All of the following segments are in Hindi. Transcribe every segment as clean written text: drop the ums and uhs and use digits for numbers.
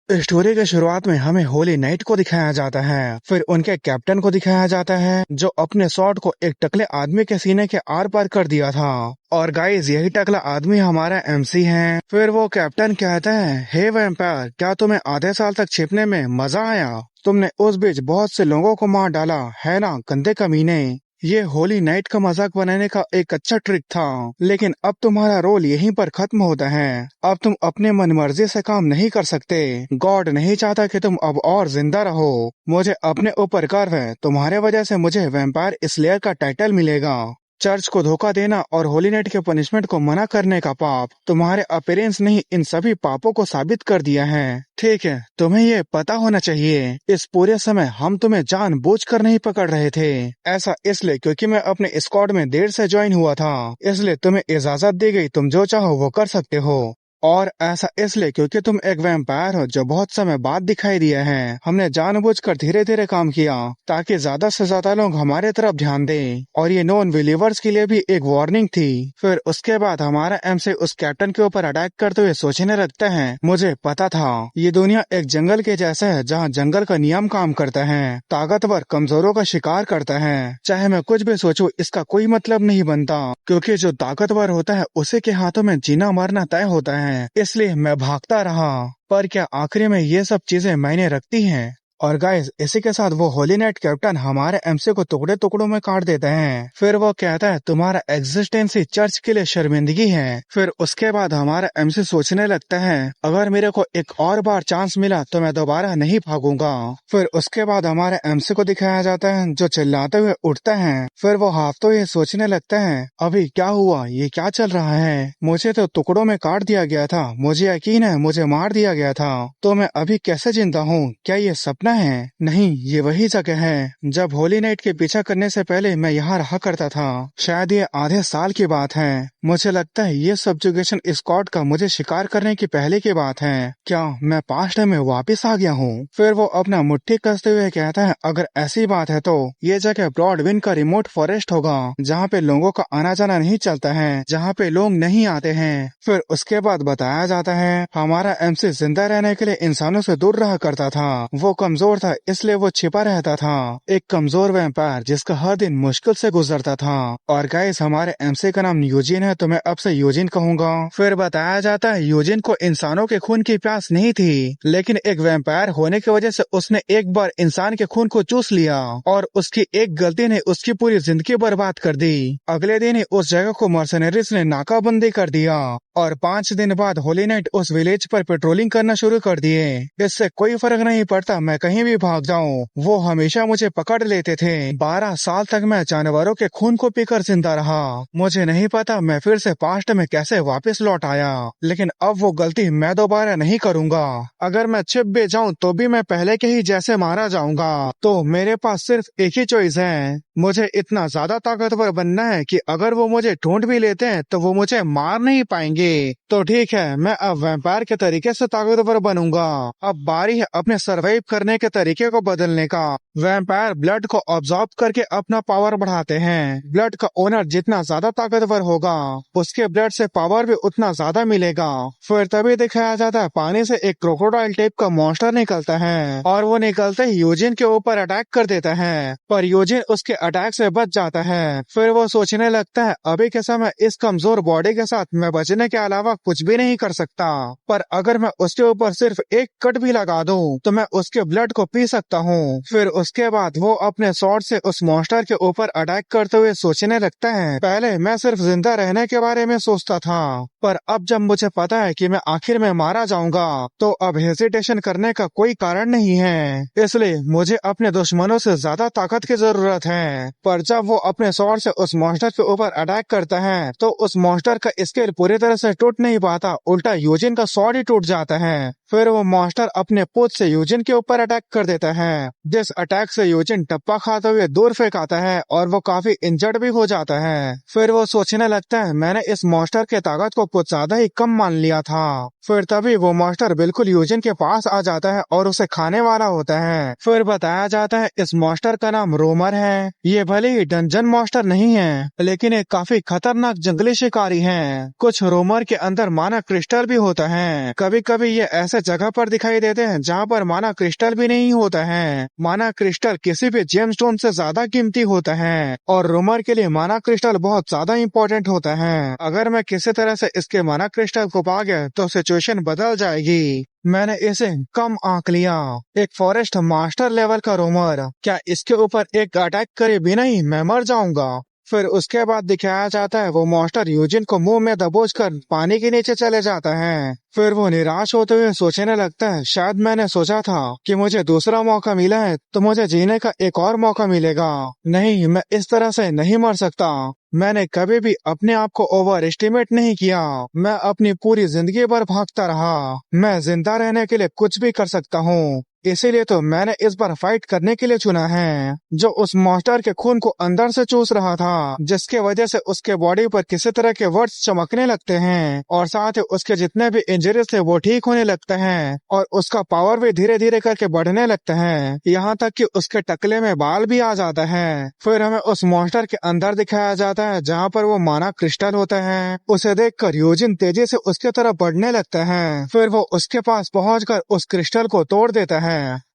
स्टोरी के शुरुआत में हमें होली नाइट को दिखाया जाता है, फिर उनके कैप्टन को दिखाया जाता है जो अपने शॉट को एक टकले आदमी के सीने के आर पार कर दिया था। और गाइस, यही टकला आदमी हमारा एमसी है। फिर वो कैप्टन कहता है, हे वैम्पायर, क्या तुम्हें आधे साल तक छिपने में मजा आया? तुमने उस बीच बहुत से लोगों को मार डाला है ना, गंदे कमीने। ये होली नाइट का मजाक बनाने का एक अच्छा ट्रिक था, लेकिन अब तुम्हारा रोल यहीं पर खत्म होता है। अब तुम अपने मनमर्जी से काम नहीं कर सकते। गॉड नहीं चाहता कि तुम अब और जिंदा रहो। मुझे अपने ऊपर गर्व है, तुम्हारे वजह से मुझे वैम्पायर स्लेयर का टाइटल मिलेगा। चर्च को धोखा देना और होली नाइट के पनिशमेंट को मना करने का पाप तुम्हारे अपीयरेंस ने ही इन सभी पापों को साबित कर दिया है। ठीक है, तुम्हें ये पता होना चाहिए, इस पूरे समय हम तुम्हें जानबूझकर नहीं पकड़ रहे थे। ऐसा इसलिए क्योंकि मैं अपने स्क्वाड में देर से ज्वाइन हुआ था, इसलिए तुम्हें इजाजत दी गई, तुम जो चाहो वो कर सकते हो। और ऐसा इसलिए क्योंकि तुम एक वैम्पायर हो जो बहुत समय बाद दिखाई दिया है। हमने जानबूझकर धीरे धीरे काम किया ताकि ज्यादा से ज्यादा लोग हमारे तरफ ध्यान दें, और ये नॉन बिलीवर्स के लिए भी एक वार्निंग थी। फिर उसके बाद हमारा एमसी उस कैप्टन के ऊपर अटैक करते हुए सोचने लगता है, मुझे पता था ये दुनिया एक जंगल के जैसा है जहाँ जंगल का नियम काम करता है, ताकतवर कमजोरों का शिकार करता है। चाहे मैं कुछ भी सोचूं, इसका कोई मतलब नहीं बनता, क्योंकि जो ताकतवर होता है उसी के हाथों में जीना मरना तय होता है। इसलिए मैं भागता रहा, पर क्या आखिरी में ये सब चीजें मायने रखती हैं? और गाइस, इसी के साथ वो होली नाइट कैप्टन हमारे एमसी को टुकड़े टुकड़ों में काट देते हैं। फिर वो कहता है, तुम्हारा एग्जिस्टेंस ही चर्च के लिए शर्मिंदगी है। फिर उसके बाद हमारा एमसी सोचने लगता है, अगर मेरे को एक और बार चांस मिला तो मैं दोबारा नहीं भागूंगा। फिर उसके बाद हमारे एमसी को दिखाया जाता है जो चिल्लाते हुए उठता है। फिर वो हाफते हुए सोचने लगता है, अभी क्या हुआ, ये क्या चल रहा है? मुझे तो टुकड़ों में काट दिया गया था, मुझे यकीन है मुझे मार दिया गया था, तो मैं अभी कैसे जिंदा हूँ? क्या ये सपना है? नहीं, ये वही जगह है जब होली नाइट के पीछा करने से पहले मैं यहाँ रहा करता था। शायद ये आधे साल की बात है। मुझे लगता है ये सब्जुगेशन स्क्वाड का मुझे शिकार करने की पहले की बात है। क्या मैं पास्ट में वापिस आ गया हूँ? फिर वो अपना मुट्ठी कसते हुए कहता है, अगर ऐसी बात है तो ये जगह ब्रॉडविन का रिमोट फॉरेस्ट होगा, जहाँ पे लोगों का आना जाना नहीं चलता है, जहाँ पे लोग नहीं आते हैं। फिर उसके बाद बताया जाता है, हमारा एमसी जिंदा रहने के लिए इंसानों से दूर रहा करता था। वो कमजोर था, इसलिए वो छिपा रहता था, एक कमजोर वैम्पायर जिसका हर दिन मुश्किल से गुजरता था। और गाइस, हमारे एमसी का नाम यूजिन है, तो मैं अब से यूजिन कहूंगा। फिर बताया जाता है, यूजिन को इंसानों के खून की प्यास नहीं थी, लेकिन एक वैम्पायर होने की वजह से उसने एक बार इंसान के खून को चूस लिया, और उसकी एक गलती ने उसकी पूरी जिंदगी बर्बाद कर दी। अगले दिन ही उस जगह को मर्सनरीज ने नाकाबंदी कर दिया, और 5 दिन बाद होली नाइट उस विलेज पर पेट्रोलिंग करना शुरू कर दिए। इससे कोई फर्क नहीं पड़ता मैं कहीं भी भाग जाऊं, वो हमेशा मुझे पकड़ लेते थे। 12 साल तक मैं जानवरों के खून को पीकर जिंदा रहा। मुझे नहीं पता मैं फिर से पास्ट में कैसे वापस लौट आया, लेकिन अब वो गलती मैं दोबारा नहीं करूंगा। अगर मैं छिप भी जाऊं तो भी मैं पहले के ही जैसे मारा जाऊंगा। तो मेरे पास सिर्फ एक ही चॉइस है, मुझे इतना ज्यादा ताकतवर बनना है कि अगर वो मुझे ढूंढ भी लेते हैं तो वो मुझे मार नहीं पाएंगे। तो ठीक है, मैं अब वैम्पायर के तरीके से ताकतवर बनूंगा। अब बारी है अपने सरवाइव करने के तरीके को बदलने का। वैम्पायर ब्लड को ऑब्जॉर्ब करके अपना पावर बढ़ाते हैं। ब्लड का ओनर जितना ज्यादा ताकतवर होगा, उसके ब्लड से पावर भी उतना ज्यादा मिलेगा। फिर तभी दिखाया जाता है, पानी से एक क्रोकोडाइल टाइप का मॉन्स्टर निकलता है, और वो निकलते ही यूजिन के ऊपर अटैक कर देता है, पर यूजिन उसके अटैक से बच जाता है। फिर वो सोचने लगता है, अभी के समय इस कमजोर बॉडी के साथ मैं बचने के अलावा कुछ भी नहीं कर सकता, पर अगर मैं उसके ऊपर सिर्फ एक कट भी लगा दूं तो मैं उसके ब्लड को पी सकता हूँ। फिर उसके बाद वो अपने स्वॉर्ड से उस मॉन्स्टर के ऊपर अटैक करते हुए सोचने लगता है, पहले मैं सिर्फ जिंदा रहने के बारे में सोचता था, पर अब जब मुझे पता है कि मैं आखिर में मारा जाऊंगा, तो अब हेजिटेशन करने का कोई कारण नहीं है। इसलिए मुझे अपने दुश्मनों से ज्यादा ताकत की जरूरत है। पर जब वो अपने स्वॉर्ड से उस मॉन्स्टर के ऊपर अटैक करता है, तो उस मॉन्स्टर का स्केल पूरी तरह से टूट नहीं पाता, उल्टा यूजिन का स्वॉर्ड ही टूट जाता है। फिर वो मॉन्स्टर अपने पूंछ से यूजिन के ऊपर अटैक कर देता है, जिस अटैक से यूजिन टप्पा खाते हुए दूर फेंक आता है, और वो काफी इंजर्ड भी हो जाता है। फिर वो सोचने लगता है, मैंने इस मॉन्स्टर के ताकत को कुछ ज्यादा ही कम मान लिया था। फिर तभी वो मॉन्स्टर बिल्कुल यूजिन के पास आ जाता है और उसे खाने वाला होता है। फिर बताया जाता है, इस मॉन्स्टर का नाम रोमर है। ये भले ही डंजन मॉन्स्टर नहीं है, लेकिन एक काफी खतरनाक जंगली शिकारी है। कुछ रोमर के अंदर माना क्रिस्टल भी होता है। कभी कभी ये ऐसे जगह पर दिखाई देते हैं जहाँ पर माना क्रिस्टल भी नहीं होता है। माना क्रिस्टल किसी भी जेमस्टोन से ज्यादा कीमती होता है और रोमर के लिए माना क्रिस्टल बहुत ज्यादा इम्पोर्टेंट होता है। अगर मैं किसी तरह से इसके माना क्रिस्टल को पा गया तो सिचुएशन बदल जाएगी। मैंने इसे कम आंक लिया। एक फॉरेस्ट मास्टर लेवल का रोमर, क्या इसके ऊपर एक अटैक करे बिना ही मैं मर जाऊंगा? फिर उसके बाद दिखाया जाता है वो मॉन्स्टर यूजिन को मुंह में दबोचकर पानी के नीचे चले जाता है। फिर वो निराश होते हुए सोचने लगता है, शायद मैंने सोचा था कि मुझे दूसरा मौका मिला है तो मुझे जीने का एक और मौका मिलेगा। नहीं, मैं इस तरह से नहीं मर सकता। मैंने कभी भी अपने आप को ओवर एस्टिमेट नहीं किया। मैं अपनी पूरी जिंदगी भर भागता रहा। मैं जिंदा रहने के लिए कुछ भी कर सकता हूँ। इसीलिए तो मैंने इस बार फाइट करने के लिए चुना है, जो उस मॉन्स्टर के खून को अंदर से चूस रहा था, जिसके वजह से उसके बॉडी पर किसी तरह के वर्ड्स चमकने लगते हैं और साथ ही उसके जितने भी इंजरीज थे वो ठीक होने लगते हैं और उसका पावर भी धीरे धीरे करके बढ़ने लगता है, यहाँ तक कि उसके टकले में बाल भी आ जाता है। फिर हमें उस मॉन्स्टर के अंदर दिखाया जाता है जहाँ पर वो माना क्रिस्टल होता है। उसे देखकर यूजिन तेजी से उसके तरफ बढ़ने लगता है। फिर वो उसके पास पहुंचकर उस क्रिस्टल को तोड़ देता है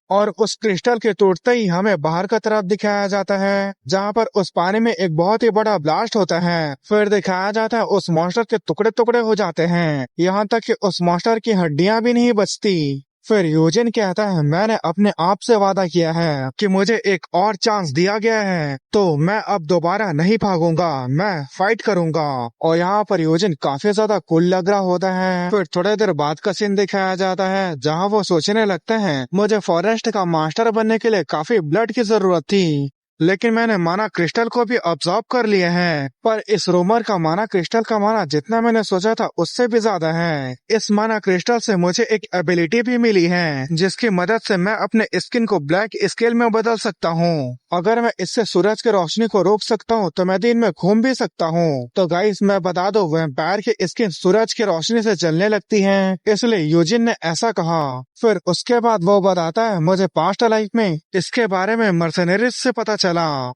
और उस क्रिस्टल के टूटते ही हमें बाहर का तरफ दिखाया जाता है, जहाँ पर उस पानी में एक बहुत ही बड़ा ब्लास्ट होता है। फिर दिखाया जाता है उस मॉन्स्टर के टुकड़े टुकड़े हो जाते हैं, यहाँ तक कि उस मॉन्स्टर की हड्डियां भी नहीं बचती। फिर यूजिन कहता है, मैंने अपने आप से वादा किया है कि मुझे एक और चांस दिया गया है, तो मैं अब दोबारा नहीं भागूंगा, मैं फाइट करूंगा। और यहाँ पर यूजिन काफी ज्यादा कूल लग रहा होता है। फिर थोड़ी देर बाद का सीन दिखाया जाता है जहाँ वो सोचने लगते हैं, मुझे फॉरेस्ट का मास्टर बनने के लिए काफी ब्लड की जरूरत थी, लेकिन मैंने माना क्रिस्टल को भी ऑब्जॉर्व कर लिया है। पर इस रोमर का माना क्रिस्टल का माना जितना मैंने सोचा था उससे भी ज्यादा है। इस माना क्रिस्टल से मुझे एक एबिलिटी भी मिली है, जिसकी मदद से मैं अपने स्किन को ब्लैक स्केल में बदल सकता हूँ। अगर मैं इससे सूरज की रोशनी को रोक सकता हूँ तो मैं दिन में घूम भी सकता हूँ। तो गाइस, मैं बता दूं, वैम्पायर की स्किन सूरज की रोशनी से जलने लगती है, इसलिए यूजिन ने ऐसा कहा। फिर उसके बाद वो बताता है, मुझे पास्ट लाइफ में इसके बारे में मर्सनरीज से पता चला।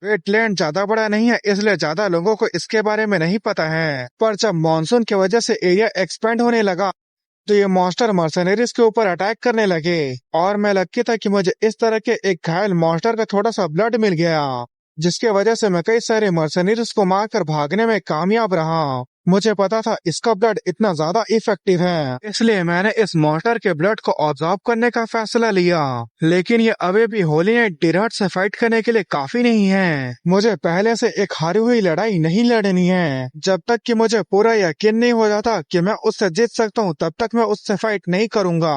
वेटलैंड ज्यादा बड़ा नहीं है, इसलिए ज्यादा लोगों को इसके बारे में नहीं पता है। पर जब मॉनसून की वजह से एरिया एक्सपेंड होने लगा तो ये मॉन्स्टर मर्सनरीज के ऊपर अटैक करने लगे और मैं लकी था कि मुझे इस तरह के एक घायल मॉन्स्टर का थोड़ा सा ब्लड मिल गया, जिसके वजह से मैं कई सारे मर्सनरीज को मारकर भागने में कामयाब रहा। मुझे पता था इसका ब्लड इतना ज्यादा इफेक्टिव है, इसलिए मैंने इस मॉन्स्टर के ब्लड को ऑब्जॉर्व करने का फैसला लिया। लेकिन ये अभी भी होली नाइट डिरहट से फाइट करने के लिए काफी नहीं है। मुझे पहले से एक हारी हुई लड़ाई नहीं लड़नी है। जब तक कि मुझे पूरा यकीन नहीं हो जाता कि मैं उससे जीत सकता हूँ, तब तक मैं उससे फाइट नहीं करूंगा।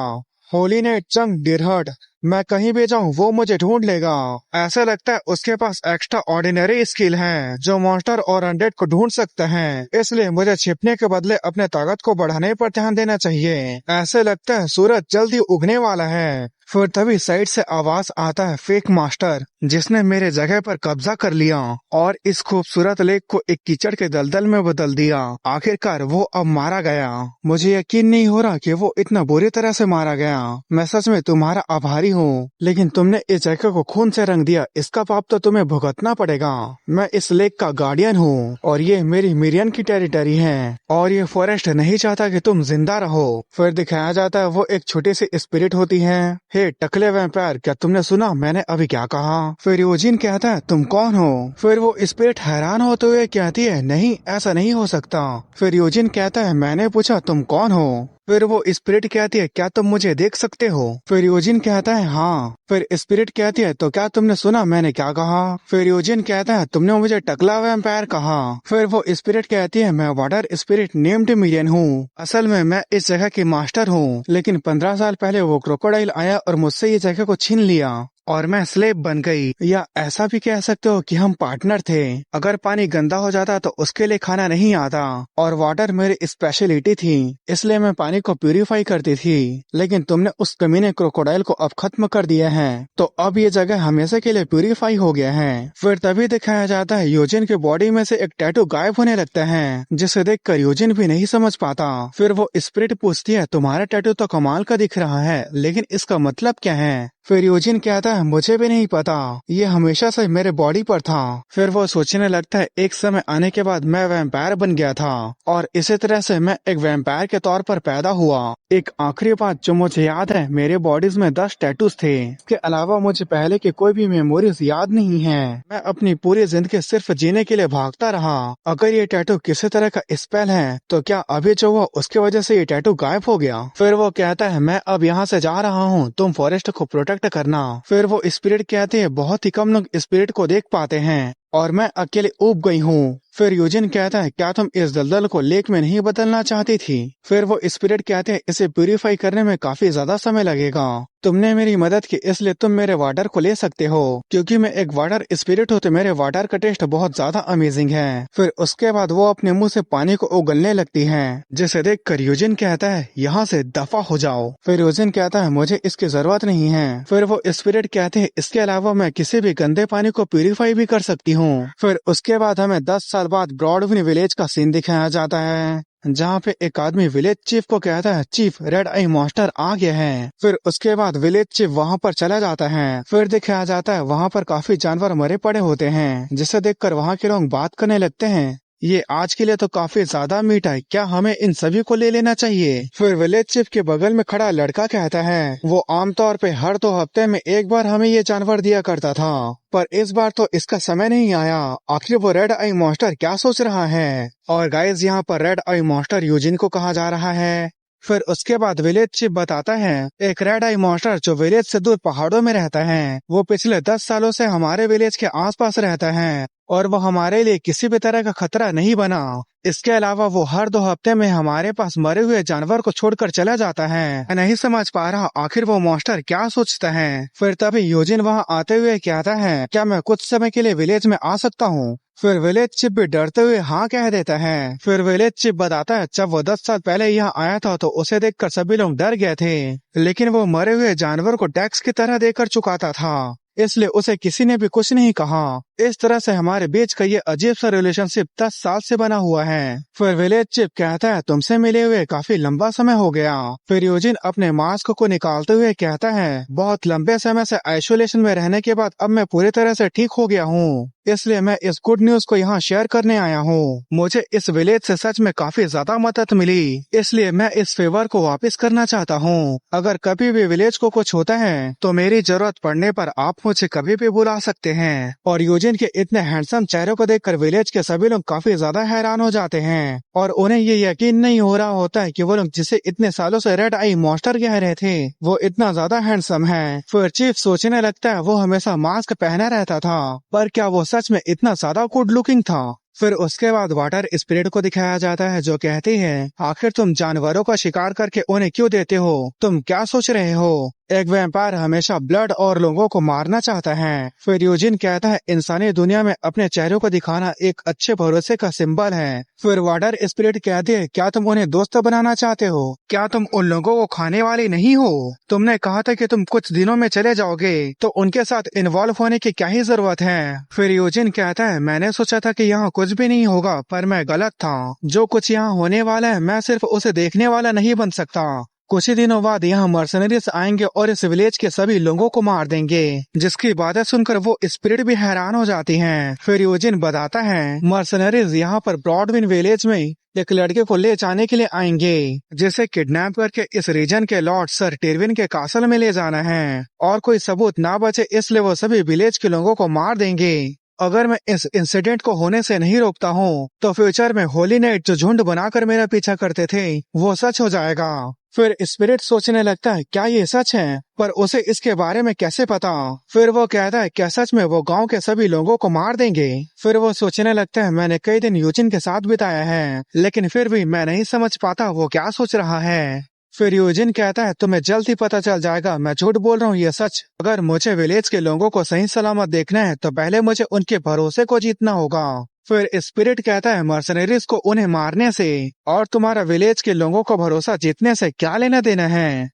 होली नाइट चंक डिरहट, मैं कहीं भी जाऊं वो मुझे ढूंढ लेगा। ऐसा लगता है उसके पास एक्स्ट्रा ऑर्डिनरी स्किल है जो मॉन्स्टर और अनडेड को ढूंढ सकते हैं, इसलिए मुझे छिपने के बदले अपने ताकत को बढ़ाने पर ध्यान देना चाहिए। ऐसे लगता है सूरज जल्दी उगने वाला है। फिर तभी साइड से आवाज आता है, फेक मास्टर जिसने मेरे जगह पर कब्जा कर लिया और इस खूबसूरत लेक को एक कीचड़ के दलदल में बदल दिया। आखिरकार वो अब मारा गया। मुझे यकीन नहीं हो रहा कि वो इतना बुरी तरह से मारा गया। मैं सच में तुम्हारा आभारी हूँ, लेकिन तुमने इस जगह को खून से रंग दिया, इसका पाप तो तुम्हें भुगतना पड़ेगा। मैं इस लेक का गार्डियन हूँ और ये मेरी मिरियन की टेरिटरी है और ये फॉरेस्ट नहीं चाहता कि तुम जिंदा रहो। फिर दिखाया जाता है वो एक छोटी सी स्पिरिट होती है। हे टकले वैम्पायर, क्या तुमने सुना मैंने अभी क्या कहा? फिर यूजिन कहता है, तुम कौन हो? फिर वो स्पिरिट हैरान होते हुए कहती है, नहीं, ऐसा नहीं हो सकता। फिर यूजिन कहता है, मैंने पूछा तुम कौन हो? फिर वो स्पिरिट कहती है, क्या तुम मुझे देख सकते हो? फिर यूजिन कहता है, हाँ। फिर स्पिरिट कहती है, तो क्या तुमने सुना मैंने क्या कहा? फिर यूजिन कहता है, तुमने मुझे टकला वैम्पायर कहा। फिर वो स्पिरिट कहती है, मैं वाटर स्पिरिट नेम्ड मिरियन हूँ। असल में मैं इस जगह की मास्टर हूँ, लेकिन 15 साल पहले वो क्रोकोडाइल आया और मुझसे ये जगह को छीन लिया और मैं स्लेब बन गई। या ऐसा भी कह सकते हो कि हम पार्टनर थे। अगर पानी गंदा हो जाता तो उसके लिए खाना नहीं आता और वाटर मेरी स्पेशलिटी थी, इसलिए मैं पानी को प्यूरिफाई करती थी। लेकिन तुमने उस कमीने क्रोकोडाइल को अब खत्म कर दिया है, तो अब ये जगह हमेशा के लिए प्यूरिफाई हो गया है। फिर तभी दिखाया जाता है यूजिन के बॉडी में से एक टैटू गायब होने लगता है, जिसे देखकर यूजिन भी नहीं समझ पाता। फिर वो स्पिरिट पूछती है, तुम्हारा टैटू तो कमाल का दिख रहा है, लेकिन इसका मतलब क्या है? फिर यूजिन कहता है मुझे भी नहीं पता, ये हमेशा से मेरे बॉडी पर था। फिर वो सोचने लगता है एक समय आने के बाद मैं वैम्पायर बन गया था और इसी तरह से मैं एक वैम्पायर के तौर पर पैदा हुआ। एक आखिरी बात जो मुझे याद है, मेरे बॉडीज में 10 टैटूज थे। इसके अलावा मुझे पहले की कोई भी मेमोरीज याद नहीं है। मैं अपनी पूरी जिंदगी सिर्फ जीने के लिए भागता रहा। अगर ये टैटू किसी तरह का स्पेल है तो क्या अभी जो हुआ उसकी वजह से ये टैटू गायब हो गया? फिर वो कहता है मैं अब यहाँ से जा रहा हूँ, तुम फॉरेस्ट को प्रोटेक्ट करना। फिर वो स्पिरिट कहते हैं बहुत ही कम लोग स्पिरिट को देख पाते हैं और मैं अकेले ऊब गई हूँ। फिर यूजिन कहता है क्या तुम इस दलदल को लेक में नहीं बदलना चाहती थी? फिर वो स्पिरिट कहते हैं इसे प्यूरिफाई करने में काफी ज्यादा समय लगेगा, तुमने मेरी मदद की इसलिए तुम मेरे वाटर को ले सकते हो। क्योंकि मैं एक वाटर स्पिरिट हूँ तो मेरे वाटर का टेस्ट बहुत ज्यादा अमेजिंग है। फिर उसके बाद वो अपने मुंह से पानी को उगलने लगती है, जिसे देखकर यूजिन कहता है यहाँ से दफा हो जाओ। फिर यूजिन कहता है मुझे इसकी जरूरत नहीं है। फिर वो स्पिरिट कहते हैं इसके अलावा मैं किसी भी गंदे पानी को प्यूरिफाई भी कर सकती हूँ। फिर उसके बाद हमें 10 साल बाद ब्रॉडविन विलेज का सीन दिखाया जाता है, जहाँ पे एक आदमी विलेज चीफ को कहता है चीफ रेड आई मॉन्स्टर आ गया है। फिर उसके बाद विलेज चीफ वहाँ पर चला जाता है। फिर दिखाया जाता है वहाँ पर काफी जानवर मरे पड़े होते हैं, जिसे देखकर वहाँ के लोग बात करने लगते हैं ये आज के लिए तो काफी ज्यादा मीठ है, क्या हमें इन सभी को ले लेना चाहिए? फिर विलेज चीफ के बगल में खड़ा लड़का कहता है वो आमतौर पे हर 2 हफ्ते में एक बार हमें ये जानवर दिया करता था, पर इस बार तो इसका समय नहीं आया। आखिर वो रेड आई मॉन्स्टर क्या सोच रहा है? और गाइस यहाँ पर रेड आई मॉन्स्टर यूजिन को कहा जा रहा है। फिर उसके बाद विलेज चीफ बताता है एक रेड आई मॉन्स्टर जो विलेज से दूर पहाड़ों में रहता है, वो पिछले 10 सालों से हमारे विलेज के आसपास रहता है और वो हमारे लिए किसी भी तरह का खतरा नहीं बना। इसके अलावा वो हर 2 हफ्ते में हमारे पास मरे हुए जानवर को छोड़कर चला जाता है। मैं नहीं समझ पा रहा आखिर वो मॉन्स्टर क्या सोचता है। फिर तभी यूजिन वहाँ आते हुए कहता है क्या मैं कुछ समय के लिए विलेज में आ सकता हूँ? फिर विलेज चीफ भी डरते हुए हाँ कह देता है। फिर विलेज चीफ बताता है जब वो 10 साल पहले यहाँ आया था तो उसे देखकर सभी लोग डर गए थे, लेकिन वो मरे हुए जानवर को टैक्स की तरह देकर चुकाता था, इसलिए उसे किसी ने भी कुछ नहीं कहा। इस तरह से हमारे बीच का ये अजीब सा रिलेशनशिप 10 साल से बना हुआ है। फिर विलेज चीफ कहता है तुमसे मिले हुए काफी लंबा समय हो गया। फिर यूजिन अपने मास्क को निकालते हुए कहता है बहुत लंबे समय से आइसोलेशन में रहने के बाद अब मैं पूरी तरह से ठीक हो गया हूँ, इसलिए मैं इस गुड न्यूज को यहाँ शेयर करने आया हूँ। मुझे इस विलेज से सच में काफी ज्यादा मदद मिली, इसलिए मैं इस फेवर को वापस करना चाहता हूँ। अगर कभी भी विलेज को कुछ होता है तो मेरी जरूरत पड़ने पर आप मुझे कभी भी बुला सकते हैं। और यूजिन के इतने हैंडसम चेहरे को देखकर विलेज के सभी लोग काफी ज्यादा हैरान हो जाते हैं और उन्हें ये यकीन नहीं हो रहा होता है कि वो लोग जिसे इतने सालों से रेड आई मॉन्स्टर कह रहे थे वो इतना ज्यादा हैंडसम है। फिर चीफ सोचने लगता है वो हमेशा मास्क पहना रहता था, पर क्या वो सच में इतना ज्यादा गुड लुकिंग था? फिर उसके बाद वाटर स्पिरिट को दिखाया जाता है जो कहती है आखिर तुम जानवरों का शिकार करके उन्हें क्यों देते हो? तुम क्या सोच रहे हो? एक वैम्पायर हमेशा ब्लड और लोगों को मारना चाहता है। फिर यूजिन कहता है इंसानी दुनिया में अपने चेहरों को दिखाना एक अच्छे भरोसे का सिंबल है। फिर वाटर स्पिरिट कहती है क्या तुम उन्हें दोस्त बनाना चाहते हो? क्या तुम उन लोगों को खाने वाली नहीं हो? तुमने कहा था कि तुम कुछ दिनों में चले जाओगे, तो उनके साथ इन्वॉल्व होने की क्या ही जरूरत है? फिर यूजिन कहता है मैंने सोचा था कि यहाँ कुछ भी नहीं होगा, पर मैं गलत था। जो कुछ यहाँ होने वाला है मैं सिर्फ उसे देखने वाला नहीं बन सकता। कुछ ही दिनों बाद यहाँ मर्सनरीज आएंगे और इस विलेज के सभी लोगों को मार देंगे, जिसकी बातें सुनकर वो स्पिरिट भी हैरान हो जाती हैं। फिर यूजिन बताता है मर्सनरीज यहाँ पर ब्रॉडविन विलेज में एक लड़के को ले जाने के लिए आएंगे, जिसे किडनैप करके इस रीजन के लॉर्ड सर टिरविन के कासल में ले जाना है और कोई सबूत ना बचे इसलिए वो सभी विलेज के लोगों को मार देंगे। अगर मैं इस इंसिडेंट को होने से नहीं रोकता हूँ तो फ्यूचर में होली नाइट जो झुंड बनाकर मेरा पीछा करते थे वो सच हो जाएगा। फिर स्पिरिट सोचने लगता है क्या ये सच है, पर उसे इसके बारे में कैसे पता? फिर वो कहता है क्या सच में वो गांव के सभी लोगों को मार देंगे? फिर वो सोचने लगता है मैंने कई दिन यूजिन के साथ बिताया है, लेकिन फिर भी मैं नहीं समझ पाता वो क्या सोच रहा है। फिर यूजिन कहता है तुम्हें जल्द ही पता चल जाएगा, मैं झूठ बोल रहा हूँ ये सच। अगर मुझे विलेज के लोगों को सही सलामत देखना है तो पहले मुझे उनके भरोसे को जीतना होगा। फिर स्पिरिट कहता है मर्सनरीज को उन्हें मारने से और तुम्हारा विलेज के लोगों को भरोसा जीतने से क्या लेना देना है?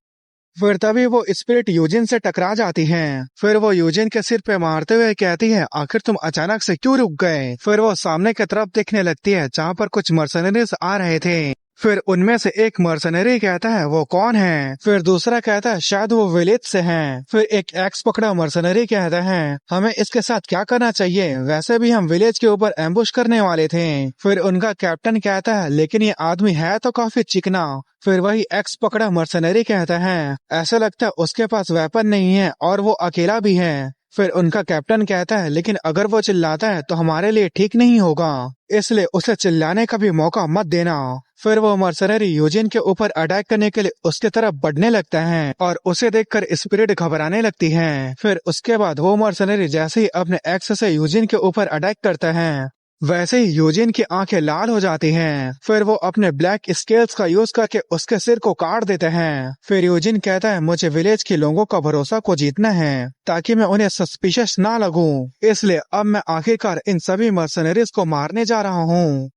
फिर तभी वो स्पिरिट यूजिन से टकरा जाती है। फिर वो यूजिन के सिर पे मारते हुए कहती है आखिर तुम अचानक से क्यों रुक गए? फिर वो सामने की तरफ देखने लगती है जहाँ पर कुछ मर्सनरीज आ रहे थे फिर उनमें से एक मर्सनरी कहता है वो कौन है, फिर दूसरा कहता है शायद वो विलेज से हैं। फिर एक एक्स पकड़ा मर्सनरी कहता है हमें इसके साथ क्या करना चाहिए, वैसे भी हम विलेज के ऊपर एम्बुश करने वाले थे। फिर उनका कैप्टन कहता है लेकिन ये आदमी है तो काफी चिकना। फिर वही एक्स पकड़ा मर्सनरी कहता है ऐसा लगता है उसके पास वेपन नहीं है और वो अकेला भी है। फिर उनका कैप्टन कहता है लेकिन अगर वो चिल्लाता है तो हमारे लिए ठीक नहीं होगा, इसलिए उसे चिल्लाने का भी मौका मत देना। फिर वो मर्सनरी यूजिन के ऊपर अटैक करने के लिए उसके तरफ बढ़ने लगता है और उसे देखकर स्पिरिट घबराने लगती है। फिर उसके बाद वो मर्सनरी जैसे ही अपने एक्स से यूजिन के ऊपर अटैक करता है वैसे ही यूजिन की आंखें लाल हो जाती हैं। फिर वो अपने ब्लैक स्केल्स का यूज करके उसके सिर को काट देते हैं। फिर यूजिन कहता है मुझे विलेज के लोगों का भरोसा को जीतना है ताकि मैं उन्हें सस्पिशियस ना लगूं, इसलिए अब मैं आखिरकार इन सभी मर्सनरीज को मारने जा रहा हूँ।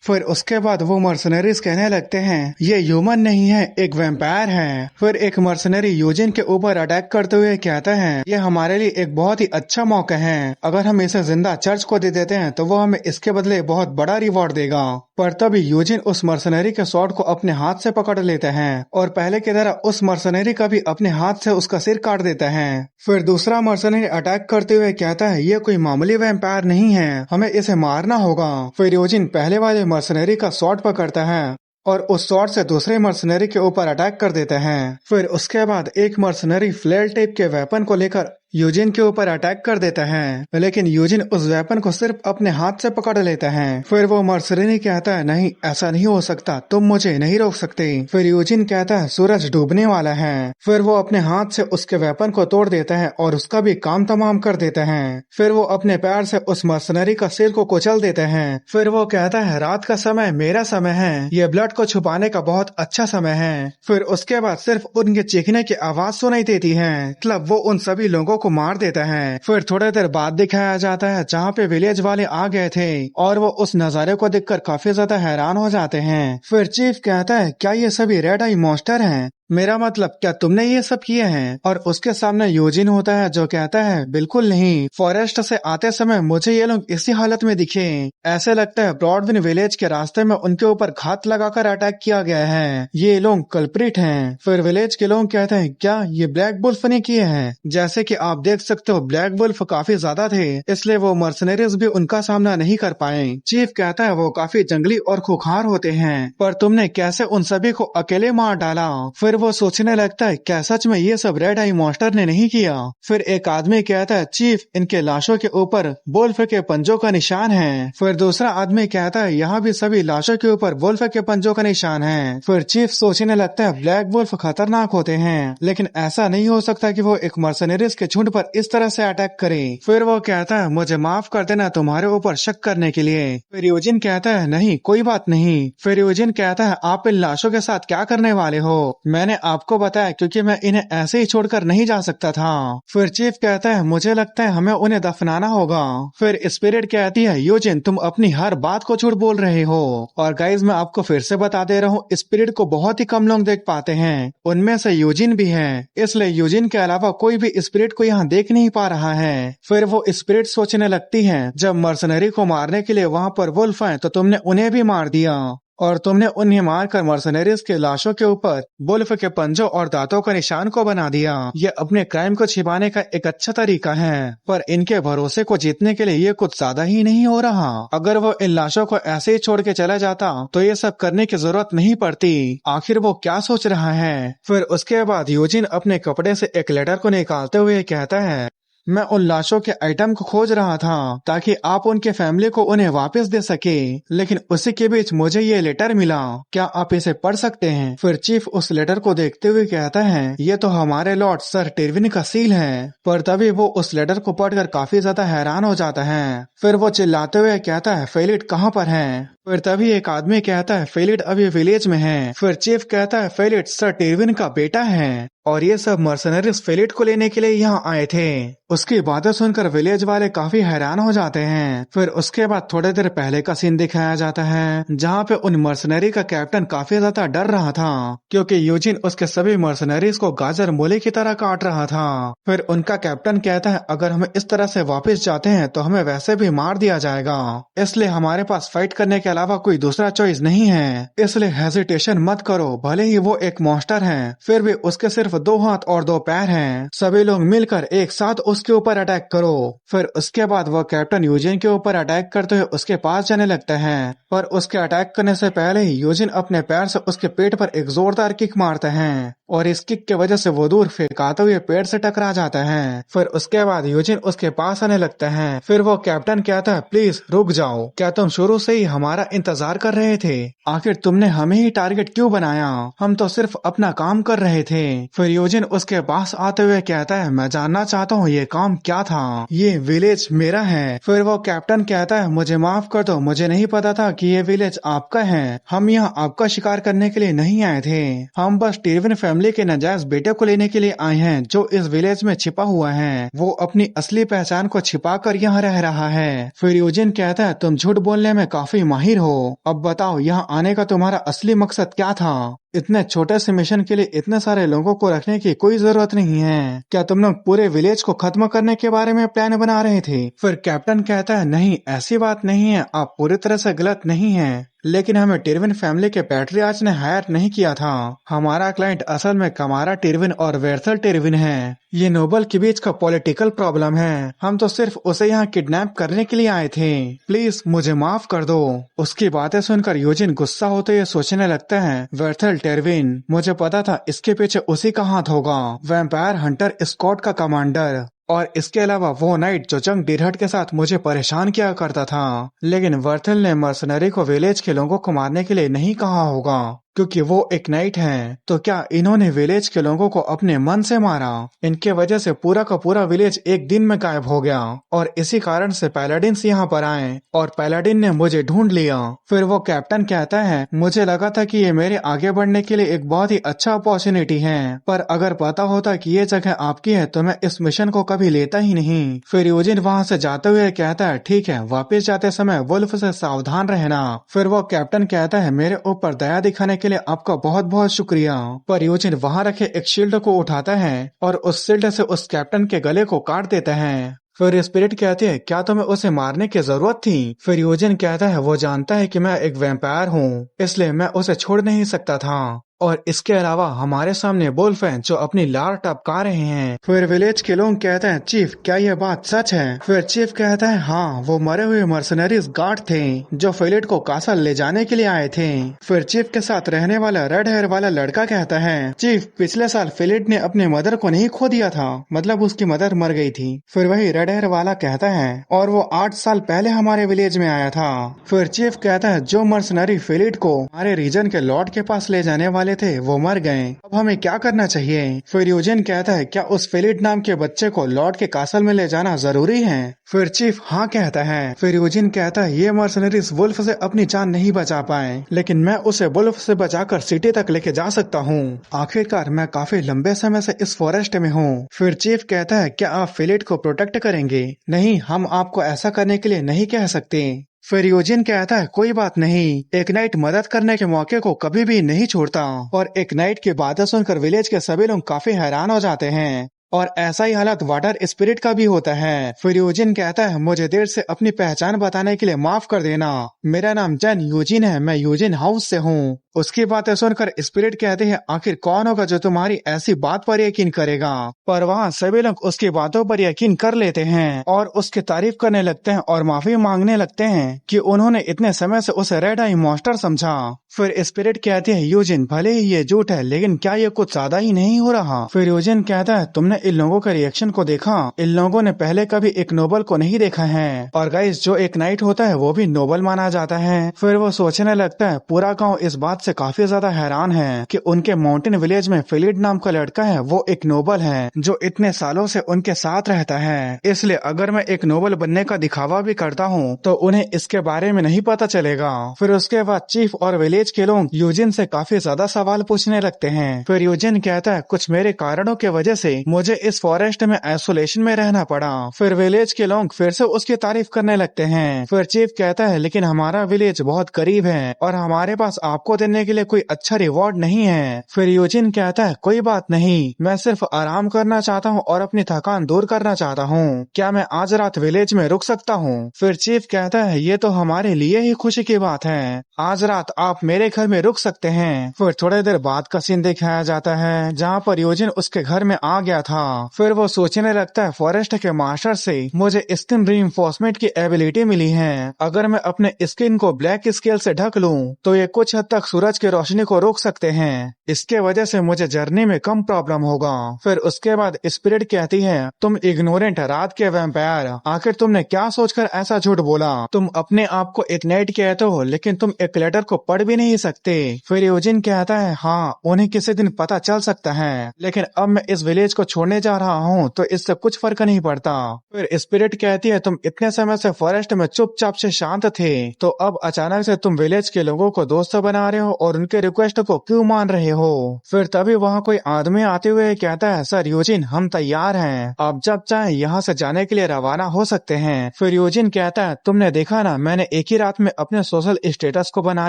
फिर उसके बाद वो मर्सनरीज कहने लगते हैं ये ह्यूमन नहीं है, एक वैम्पायर है। फिर एक मर्सनरी यूजिन के ऊपर अटैक करते हुए कहता है ये हमारे लिए एक बहुत ही अच्छा मौका है, अगर हम इसे जिंदा चर्च को दे देते हैं तो वो हमें इसके बदले बहुत बड़ा रिवॉर्ड देगा। पर तभी यूजिन उस मर्सनरी के स्वॉर्ड को अपने हाथ से पकड़ लेते हैं और पहले की तरह उस मर्सनरी का भी अपने हाथ से उसका सिर काट देता है। फिर दूसरा मर्सनरी अटैक करते हुए कहता है ये कोई मामूली वैम्पायर नहीं है, हमें इसे मारना होगा। फिर यूजिन पहले वाले मर्सनरी का स्वॉर्ड पकड़ता है और उस स्वॉर्ड से दूसरे मर्सनरी के ऊपर अटैक कर देते हैं। फिर उसके बाद एक मर्सनरी फ्लेयर टाइप के वेपन को लेकर यूजिन के ऊपर अटैक कर देता है, लेकिन यूजिन उस वेपन को सिर्फ अपने हाथ से पकड़ लेता है। फिर वो मर्सनरी कहता है नहीं ऐसा नहीं हो सकता, तुम मुझे नहीं रोक सकते। फिर यूजिन कहता है सूरज डूबने वाला है। फिर वो अपने हाथ से उसके वेपन को तोड़ देता है और उसका भी काम तमाम कर देता है। फिर वो अपने पैर से उस मर्सनरी का सिर को कुचल देते हैं। फिर वो कहता है रात का समय मेरा समय है, ये ब्लड को छुपाने का बहुत अच्छा समय है। फिर उसके बाद सिर्फ उनके चीखने की आवाज सुनाई देती है, मतलब वो उन सभी लोगों को मार देता है। फिर थोड़ी देर बाद दिखाया जाता है जहाँ पे विलेज वाले आ गए थे और वो उस नजारे को देखकर काफी ज्यादा हैरान हो जाते हैं। फिर चीफ कहता है क्या ये सभी रेड आई मॉन्स्टर हैं, मेरा मतलब क्या तुमने ये सब किए हैं। और उसके सामने यूजिन होता है जो कहता है बिल्कुल नहीं, फॉरेस्ट से आते समय मुझे ये लोग इसी हालत में दिखे, ऐसे लगता है ब्रॉडविन विलेज के रास्ते में उनके ऊपर घात लगाकर अटैक किया गया है, ये लोग कल्प्रिट हैं। फिर विलेज के लोग कहते हैं क्या ये ब्लैक वुल्फ ने किए हैं। जैसे कि आप देख सकते हो ब्लैक वुल्फ काफी ज्यादा थे, इसलिए वो मर्सनरीज भी उनका सामना नहीं कर पाए। चीफ कहता है वो काफी जंगली और खुखार होते हैं, पर तुमने कैसे उन सभी को अकेले मार डाला। फिर वो सोचने लगता है क्या सच में ये सब रेड आई मॉन्स्टर ने नहीं किया। फिर एक आदमी कहता है चीफ इनके लाशों के ऊपर वुल्फ के पंजों का निशान है। फिर दूसरा आदमी कहता है यहाँ भी सभी लाशों के ऊपर वुल्फ के पंजों का निशान है। फिर चीफ सोचने लगता है ब्लैक वुल्फ खतरनाक होते हैं, लेकिन ऐसा नहीं हो सकता कि वो एक मर्सनरीज के झुंड पर इस तरह से अटैक करे। फिर वो कहता है मुझे माफ कर देना तुम्हारे ऊपर शक करने के लिए। फिर यूजिन कहता है नहीं कोई बात नहीं। फिर यूजिन कहता है आप इन लाशों के साथ क्या करने वाले हो, मैंने आपको बताया क्योंकि मैं इन्हें ऐसे ही छोड़कर नहीं जा सकता था। फिर चीफ कहता है मुझे लगता है हमें उन्हें दफनाना होगा। फिर स्पिरिट कहती है यूजिन तुम अपनी हर बात को झूठ बोल रहे हो। और गाइज मैं आपको फिर से बता दे रहा हूँ स्पिरिट को बहुत ही कम लोग देख पाते हैं, उनमें से यूजिन भी है, इसलिए यूजिन के अलावा कोई भी स्पिरिट को यहाँ देख नहीं पा रहा है। फिर वो स्पिरिट सोचने लगती है जब मर्सनरी को मारने के लिए वहाँ पर वुल्फ है तो तुमने उन्हें भी मार दिया और तुमने उन्हें मारकर मर्सनरीज के लाशों के ऊपर वुल्फ के पंजों और दांतों का निशान को बना दिया। ये अपने क्राइम को छिपाने का एक अच्छा तरीका है, पर इनके भरोसे को जीतने के लिए ये कुछ ज्यादा ही नहीं हो रहा। अगर वो इन लाशों को ऐसे ही छोड़ के चला जाता तो ये सब करने की जरूरत नहीं पड़ती। आखिर वो क्या सोच रहा है। फिर उसके बाद यूजिन अपने कपड़े से एक लेटर को निकालते हुए कहता है मैं उन लाशों के आइटम को खोज रहा था ताकि आप उनके फैमिली को उन्हें वापस दे सके, लेकिन उसी के बीच मुझे ये लेटर मिला, क्या आप इसे पढ़ सकते हैं। फिर चीफ उस लेटर को देखते हुए कहता है ये तो हमारे लॉर्ड सर टिरविन का सील है। पर तभी वो उस लेटर को पढ़कर काफी ज्यादा हैरान हो जाता है। फिर वो चिल्लाते हुए कहता है फेलिट कहाँ पर है। फिर तभी एक आदमी कहता है फेलिट अभी विलेज में है। फिर चीफ कहता है फेलिट सर टिरविन का बेटा है और ये सब मर्सनरीज फेलिट को लेने के लिए यहाँ आए थे। उसकी बातें सुनकर विलेज वाले काफी हैरान हो जाते हैं। फिर उसके बाद थोड़ी देर पहले का सीन दिखाया जाता है जहाँ पे उन मर्सनरी का कैप्टन काफी ज्यादा डर रहा था क्योंकि यूजिन उसके सभी मर्सनरीज को गाजर मूली की तरह काट रहा था। फिर उनका कैप्टन कहता है अगर हम इस तरह से वापस जाते हैं तो हमें वैसे भी मार दिया जाएगा, इसलिए हमारे पास फाइट करने के अलावा कोई दूसरा चॉइस नहीं है, इसलिए हेजिटेशन मत करो। भले ही वो एक मॉन्स्टर है, फिर भी उसके सिर्फ 2 हाथ और 2 पैर हैं। सभी लोग मिलकर एक साथ उसके ऊपर अटैक करो। फिर उसके बाद वो कैप्टन यूजिन के ऊपर अटैक करते हुए उसके पास जाने लगता है, पर उसके अटैक करने से पहले ही यूजिन अपने पैर से उसके पेट पर एक जोरदार किक मारता है और इस किक के वजह से वो दूर फेंकाते हुए पेड़ से टकरा जाता है। फिर उसके बाद यूजिन उसके पास आने लगता है। फिर वो कैप्टन कहता है, प्लीज रुक जाओ, क्या तुम शुरू से ही हमारा इंतजार कर रहे थे? आखिर तुमने हमें ही टारगेट क्यों बनाया? हम तो सिर्फ अपना काम कर रहे थे। फिर यूजिन उसके पास आते हुए कहता है, मैं जानना चाहता हूँ ये काम क्या था, ये विलेज मेरा है। फिर वो कैप्टन कहता है, मुझे माफ कर दो, मुझे नहीं पता था कि ये विलेज आपका है। हम यहाँ आपका शिकार करने के लिए नहीं आए थे, हम बस टिरविन फैमिली के नाजायज बेटे को लेने के लिए आए हैं जो इस विलेज में छिपा हुआ है। वो अपनी असली पहचान को छिपा कर यहाँ रह रहा है। फिर यूजिन कहता है, तुम झूठ बोलने में काफी माहिर हो, अब बताओ यहाँ आने का तुम्हारा असली मकसद क्या था? इतने छोटे से मिशन के लिए इतने सारे लोगों को रखने की कोई जरूरत नहीं है। क्या तुम लोग पूरे विलेज को खत्म करने के बारे में प्लान बना रहे थे? फिर कैप्टन कहता है, नहीं ऐसी बात नहीं है, आप पूरी तरह से गलत नहीं है, लेकिन हमें टिरविन फैमिली के पैट्रियार्च ने हायर नहीं किया था। हमारा क्लाइंट असल में कमारा टिरविन और वेर्थल टिरविन है। ये नोबल के बीच का पॉलिटिकल प्रॉब्लम है, हम तो सिर्फ उसे यहाँ किडनैप करने के लिए आए थे, प्लीज मुझे माफ कर दो। उसकी बातें सुनकर यूजिन गुस्सा होते हुए सोचने लगता है, वेर्थल टिरविन, मुझे पता था इसके पीछे उसी का हाथ होगा, वैम्पायर हंटर स्कॉट का कमांडर, और इसके अलावा वो नाइट जो जंग डिरहट के साथ मुझे परेशान किया करता था। लेकिन वर्थल ने मर्सनरी को विलेज के लोगों को मारने के लिए नहीं कहा होगा, क्योंकि वो एक नाइट है। तो क्या इन्होंने विलेज के लोगों को अपने मन से मारा? इनके वजह से पूरा का पूरा विलेज एक दिन में गायब हो गया, और इसी कारण से पैलाडिन्स यहाँ पर आए और पैलाडिन ने मुझे ढूंढ लिया। फिर वो कैप्टन कहता है, मुझे लगा था कि ये मेरे आगे बढ़ने के लिए एक बहुत ही अच्छा अपॉर्चुनिटी है, पर अगर पता होता कि ये जगह आपकी है तो मैं इस मिशन को कभी लेता ही नहीं। फिर यूजिन वहाँ से जाते हुए कहता है, ठीक है, वापस जाते समय वुल्फ से सावधान रहना। फिर वो कैप्टन कहता है, मेरे ऊपर दया दिखाने के लिए आपका बहुत बहुत शुक्रिया। पर यूजिन वहाँ रखे एक शील्ड को उठाता है और उस शील्ड से उस कैप्टन के गले को काट देता है। फिर स्पिरिट कहते हैं, क्या तुम्हें उसे मारने की जरूरत थी? फिर यूजिन कहता है, वो जानता है कि मैं एक वैम्पायर हूँ, इसलिए मैं उसे छोड़ नहीं सकता था, और इसके अलावा हमारे सामने वुल्फ हैं जो अपनी लार टपका रहे हैं। फिर विलेज के लोग कहते हैं, चीफ क्या यह बात सच है? फिर चीफ कहता है, हाँ, वो मरे हुए मर्सनरीज गार्ड थे जो फिलिट को कासल ले जाने के लिए आए थे। फिर चीफ के साथ रहने वाला रेड हेयर वाला लड़का कहता है, चीफ पिछले साल फिलिट ने अपने मदर को नहीं खो दिया था, मतलब उसकी मदर मर गई थी। फिर वही रेड हेयर वाला कहता है, और वो 8 साल पहले हमारे विलेज में आया था। फिर चीफ कहता है, जो मर्सनरी फिलिट को हमारे रीजन के लॉर्ड के पास ले जाने वाले थे वो मर गए, अब हमें क्या करना चाहिए? फिर यूजिन कहता है, क्या उस फिलिट नाम के बच्चे को लॉर्ड के कासल में ले जाना जरूरी है? फिर चीफ हाँ कहता है। फिर यूजिन कहता है, ये मर्सनरीज वुल्फ से अपनी जान नहीं बचा पाए, लेकिन मैं उसे वुल्फ से बचाकर सिटी तक लेके जा सकता हूँ। आखिरकार मैं काफी लंबे समय से इस फॉरेस्ट में हूँ। फिर चीफ कहता है, क्या आप फिलिट को प्रोटेक्ट करेंगे? नहीं, हम आपको ऐसा करने के लिए नहीं कह सकते। फिर यूजिन कहता है, कोई बात नहीं, एक नाइट मदद करने के मौके को कभी भी नहीं छोड़ता। और एक नाइट की बातें सुनकर विलेज के सभी लोग काफी हैरान हो जाते हैं, और ऐसा ही हालत वाटर स्पिरिट का भी होता है। फिर यूजिन कहता है, मुझे देर से अपनी पहचान बताने के लिए माफ कर देना, मेरा नाम जन यूजिन है, मैं यूजिन हाउस से हूँ। उसकी बातें सुनकर स्पिरिट कहते हैं, आखिर कौन होगा जो तुम्हारी ऐसी बात पर यकीन करेगा? पर वहाँ सभी लोग उसकी बातों पर यकीन कर लेते हैं और उसकी तारीफ करने लगते हैं और माफी मांगने लगते हैं कि उन्होंने इतने समय से उसे रेड आई मॉन्स्टर समझा। फिर स्पिरिट कहती है, यूजिन भले ही ये झूठ है, लेकिन क्या ये कुछ ज्यादा ही नहीं हो रहा? फिर यूजिन कहता है, तुमने इन लोगों के रिएक्शन को देखा? इन लोगों ने पहले कभी एक नोबल को नहीं देखा है, और गाइस जो एक नाइट होता है वो भी नोबल माना जाता है। फिर वो सोचने लगता है, पूरा गाँव इस बात से काफी ज्यादा हैरान है कि उनके माउंटेन विलेज में फिलिट नाम का लड़का है, वो एक नोबल है जो इतने सालों से उनके साथ रहता है। इसलिए अगर मैं एक नोबल बनने का दिखावा भी करता हूँ तो उन्हें इसके बारे में नहीं पता चलेगा। फिर उसके बाद चीफ और विलेज के लोग यूजिन से काफी ज्यादा सवाल पूछने लगते हैं। फिर यूजिन कहता है, कुछ मेरे कारणों की वजह से मुझे मुझे इस फॉरेस्ट में आइसोलेशन में रहना पड़ा। फिर विलेज के लोग फिर से उसकी तारीफ करने लगते हैं। फिर चीफ कहता है लेकिन हमारा विलेज बहुत करीब है और हमारे पास आपको देने के लिए कोई अच्छा रिवॉर्ड नहीं है। फिर यूजिन कहता है कोई बात नहीं, मैं सिर्फ आराम करना चाहता हूँ और अपनी थकान दूर करना चाहता हूँ। क्या मैं आज रात विलेज में रुक सकता हूँ? फिर चीफ कहता है ये तो हमारे लिए ही खुशी की बात है, आज रात आप मेरे घर में रुक सकते हैं। फिर थोड़ी देर बाद का सीन दिखाया जाता है जहाँ पर यूजिन उसके घर में आ गया था। फिर वो सोचने लगता है फॉरेस्ट के मास्टर से मुझे स्किन रीइंफोर्समेंट की एबिलिटी मिली है, अगर मैं अपने स्किन को ब्लैक स्केल से ढक लूं तो ये कुछ हद तक सूरज की रोशनी को रोक सकते हैं, इसके वजह से मुझे जर्नी में कम प्रॉब्लम होगा। फिर उसके बाद स्पिरिट कहती है तुम इग्नोरेंट रात के वैम्पायर, आखिर तुमने क्या सोचकर ऐसा झूठ बोला? तुम अपने आप को एक नाइट कहते हो लेकिन तुम एक लेटर को पढ़ भी नहीं सकते। फिर यूजिन कहता है हाँ उन्हें किसी दिन पता चल सकता है, लेकिन अब मैं इस विलेज को छोड़ने जा रहा हूँ तो इससे कुछ फर्क नहीं पड़ता। फिर स्पिरिट कहती है तुम इतने समय से फॉरेस्ट में चुपचाप से शांत थे, तो अब अचानक से तुम विलेज के लोगों को दोस्त बना रहे हो और उनके रिक्वेस्ट को क्यों मान रहे हो? फिर तभी वहाँ कोई आदमी आते हुए कहता है सर यूजिन हम तैयार हैं, आप जब चाहे यहाँ से जाने के लिए रवाना हो सकते हैं। फिर यूजिन कहता है तुमने देखा ना, मैंने एक ही रात में अपने सोशल स्टेटस को बना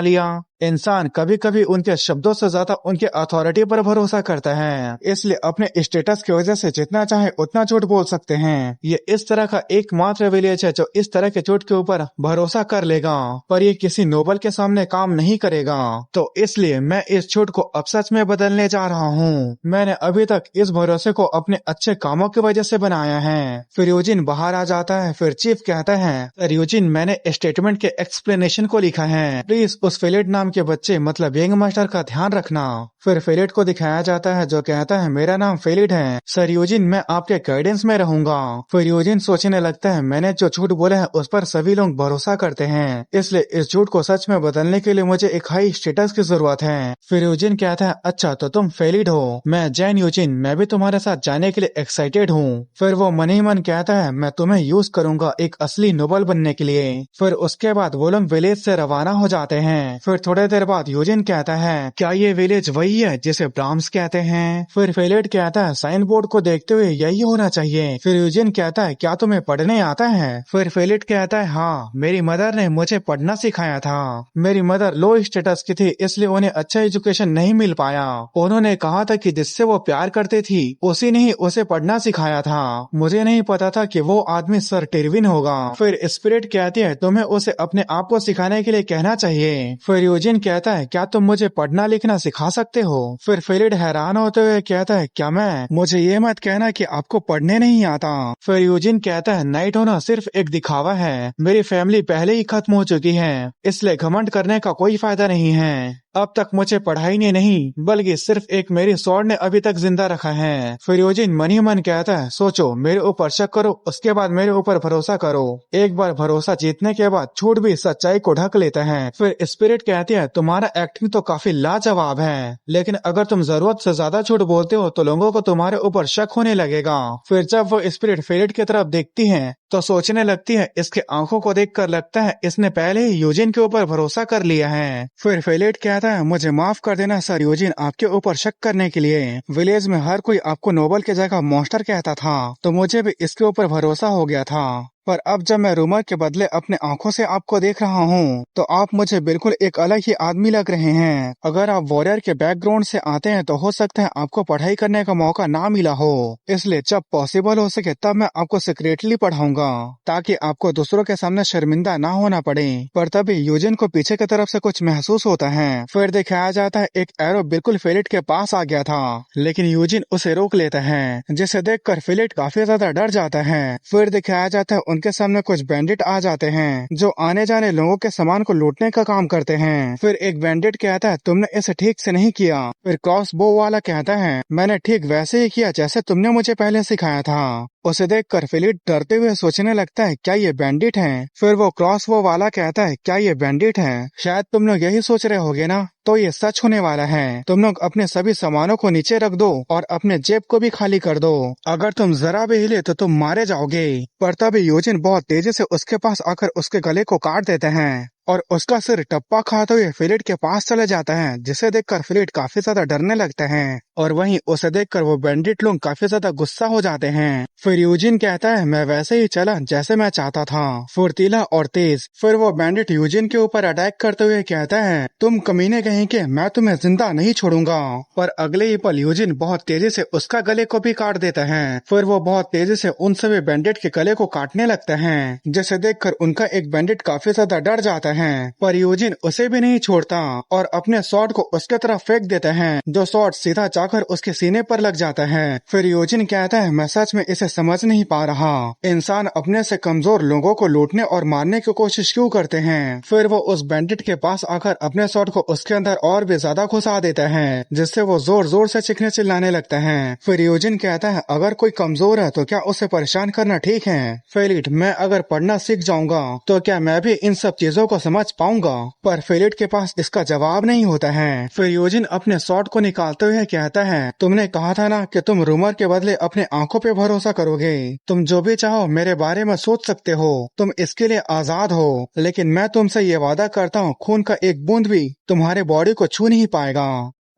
लिया। इंसान कभी कभी उनके शब्दों से ज्यादा उनके अथॉरिटी पर भरोसा करता है, इसलिए अपने स्टेटस की वजह से जितना चाहे उतना झूठ बोल सकते हैं। ये इस तरह का एकमात्र विलेज है जो इस तरह के झूठ के ऊपर भरोसा कर लेगा, पर ये किसी नोबल के सामने काम नहीं करेगा। तो इसलिए मैं इस झूठ को अब सच में बदलने जा रहा हूँ। मैंने अभी तक इस भरोसे को अपने अच्छे कामों की वजह से बनाया है। फिर यूजिन बाहर आ जाता है। फिर चीफ कहता है सर यूजिन मैंने स्टेटमेंट के एक्सप्लेनेशन को लिखा है, प्लीज उस फेलिट नाम के बच्चे मतलब यंग मास्टर का ध्यान रखना। फिर फेलिट को दिखाया जाता है जो कहता है मेरा नाम फेलिट है सर यूजिन, मैं आपके गाइडेंस में रहूंगा। फिर यूजिन सोचने लगता है मैंने जो झूठ बोला है उस पर सभी लोग भरोसा करते हैं, इसलिए इस झूठ को सच में बदलने के लिए मुझे एक हाई स्टेटस की जरूरत है। फिर यूजिन कहता है अच्छा तो तुम फेलिट हो, मैं जैन यूजिन, मैं भी तुम्हारे साथ जाने के लिए एक्साइटेड हूँ। फिर वो मन ही मन कहता है मैं तुम्हें यूज करूंगा एक असली नोबल बनने के लिए। फिर उसके बाद वो लोग विलेज से रवाना हो जाते हैं। फिर थोड़ी देर बाद यूजिन कहता है क्या ये विलेज वही है जिसे ब्राह्म्स कहते हैं? फिर फेलिट कहता है साइन बोर्ड को देखते हुए यही होना चाहिए। फिर यूजिन कहता है क्या तुम्हें पढ़ने आता है? फिर फेलिट कहता है हाँ, मेरी मदर ने मुझे पढ़ना सिखाया था। मेरी मदर लो स्टेटस की थी इसलिए उन्हें अच्छा एजुकेशन नहीं मिल पाया। उन्होंने कहा था कि जिससे वो प्यार करती थी उसी ने ही उसे पढ़ना सिखाया था, मुझे नहीं पता था कि वो आदमी सर टिरविन होगा। फिर स्पिरिट कहती है तुम्हें उसे अपने आप को सिखाने के लिए कहना चाहिए। फिर यूजिन कहता है क्या तुम मुझे पढ़ना लिखना सिखा सकते हो? फिर फेलिट हैरान होते हुए कहता है क्या मैं? मुझे ये मत कहना कि आपको पढ़ने नहीं आता। फिर यूजिन कहता है नाइट होना सिर्फ एक दिखावा है, मेरी फैमिली पहले ही खत्म हो चुकी है, इसलिए घमंड करने का कोई फायदा नहीं है। अब तक मुझे पढ़ाई ने नहीं बल्कि सिर्फ एक मेरी स्वॉर्ड ने अभी तक जिंदा रखा है। फिर यूजिन मन ही मन कहता है सोचो, मेरे ऊपर शक करो उसके बाद मेरे ऊपर भरोसा करो, एक बार भरोसा जीतने के बाद झूठ भी सच्चाई को ढक लेता है। फिर स्पिरिट कहती है तुम्हारा एक्टिंग तो काफी लाजवाब है, लेकिन अगर तुम जरूरत से ज्यादा झूठ बोलते हो तो लोगों को तुम्हारे ऊपर शक होने लगेगा। फिर जब वो स्पिरिट फेलिट की तरफ देखती है तो सोचने लगती है इसके आंखों को देखकर लगता है इसने पहले ही यूजिन के ऊपर भरोसा कर लिया है। फिर फेलिट कहता है मुझे माफ कर देना सर यूजिन आपके ऊपर शक करने के लिए, विलेज में हर कोई आपको नोबल की जगह मॉन्स्टर कहता था तो मुझे भी इसके ऊपर भरोसा हो गया था, पर अब जब मैं रूमर के बदले अपने आंखों से आपको देख रहा हूँ तो आप मुझे बिल्कुल एक अलग ही आदमी लग रहे हैं। अगर आप वॉरियर के बैकग्राउंड से आते हैं तो हो सकता है आपको पढ़ाई करने का मौका ना मिला हो, इसलिए जब पॉसिबल हो सके तब मैं आपको सीक्रेटली पढ़ाऊंगा ताकि आपको दूसरों के सामने शर्मिंदा ना होना पड़े। पर तभी यूजिन को पीछे की तरफ से कुछ महसूस होता है। फिर दिखाया जाता है एक एरो बिल्कुल फेलिट के पास आ गया था, लेकिन यूजिन उसे रोक लेता है जिसे देखकर फेलिट काफी ज्यादा डर जाता है। फिर दिखाया जाता है उनके सामने कुछ बैंडिट आ जाते हैं जो आने जाने लोगों के सामान को लूटने का काम करते हैं। फिर एक बैंडिट कहता है तुमने इसे ठीक से नहीं किया। फिर क्रॉस बो वाला कहता है मैंने ठीक वैसे ही किया जैसे तुमने मुझे पहले सिखाया था। उसे देखकर फेलिट डरते हुए सोचने लगता है क्या ये बैंडिट हैं? फिर वो क्रॉस वो वाला कहता है क्या ये बैंडिट हैं? शायद तुम लोग यही सोच रहे होगे ना, तो ये सच होने वाला है। तुम लोग अपने सभी सामानों को नीचे रख दो और अपने जेब को भी खाली कर दो, अगर तुम जरा भी हिले तो तुम मारे जाओगे। पर तभी यूजिन बहुत तेजी से उसके पास आकर उसके गले को काट देते हैं और उसका सिर टप्पा खाते हुए फेलिट के पास चले जाता है, जिसे देखकर फेलिट काफी ज्यादा डरने लगता है और वहीं उसे देखकर वो बैंडिट लोग काफी ज्यादा गुस्सा हो जाते हैं। फिर यूजिन कहता है मैं वैसे ही चला जैसे मैं चाहता था, फुर्तीला और तेज। फिर वो बैंडिट यूजिन के ऊपर अटैक करते हुए कहता है तुम कमीने कहीं के, मैं तुम्हें जिंदा नहीं छोड़ूंगा। पर अगले ही पल यूजिन बहुत तेजी से उसका गले को भी काट देता है। फिर वो बहुत तेजी से उन सभी बैंडिट के गले को काटने लगता है, जिसे देखकर उनका एक बैंडिट काफी ज्यादा डर जाता है। पर यूजिन उसे भी नहीं छोड़ता और अपने शॉट को उसके तरफ फेंक देता है, जो शॉट सीधा जाकर उसके सीने पर लग जाता है। फिर यूजिन कहता है मैं सच में इसे समझ नहीं पा रहा, इंसान अपने से कमजोर लोगों को लूटने और मारने की कोशिश क्यों करते हैं। फिर वो उस बैंडिट के पास आकर अपने शॉट को उसके अंदर और भी ज्यादा घुसा देता है, जिससे वो जोर जोर से चीखने चिल्लाने लगता है। फिर यूजिन कहता है अगर कोई कमजोर है तो क्या उसे परेशान करना ठीक है। फेलिट मैं अगर पढ़ना सीख जाऊंगा तो क्या मैं भी इन सब चीजों को समझ पाऊंगा। पर फेलिट के पास इसका जवाब नहीं होता है। फिर यूजिन अपने शॉट को निकालते हुए कहता है तुमने कहा था ना कि तुम रूमर के बदले अपने आंखों पे भरोसा करोगे, तुम जो भी चाहो मेरे बारे में सोच सकते हो, तुम इसके लिए आजाद हो, लेकिन मैं तुमसे ये वादा करता हूँ खून का एक बूंद भी तुम्हारे बॉडी को छू नहीं पाएगा।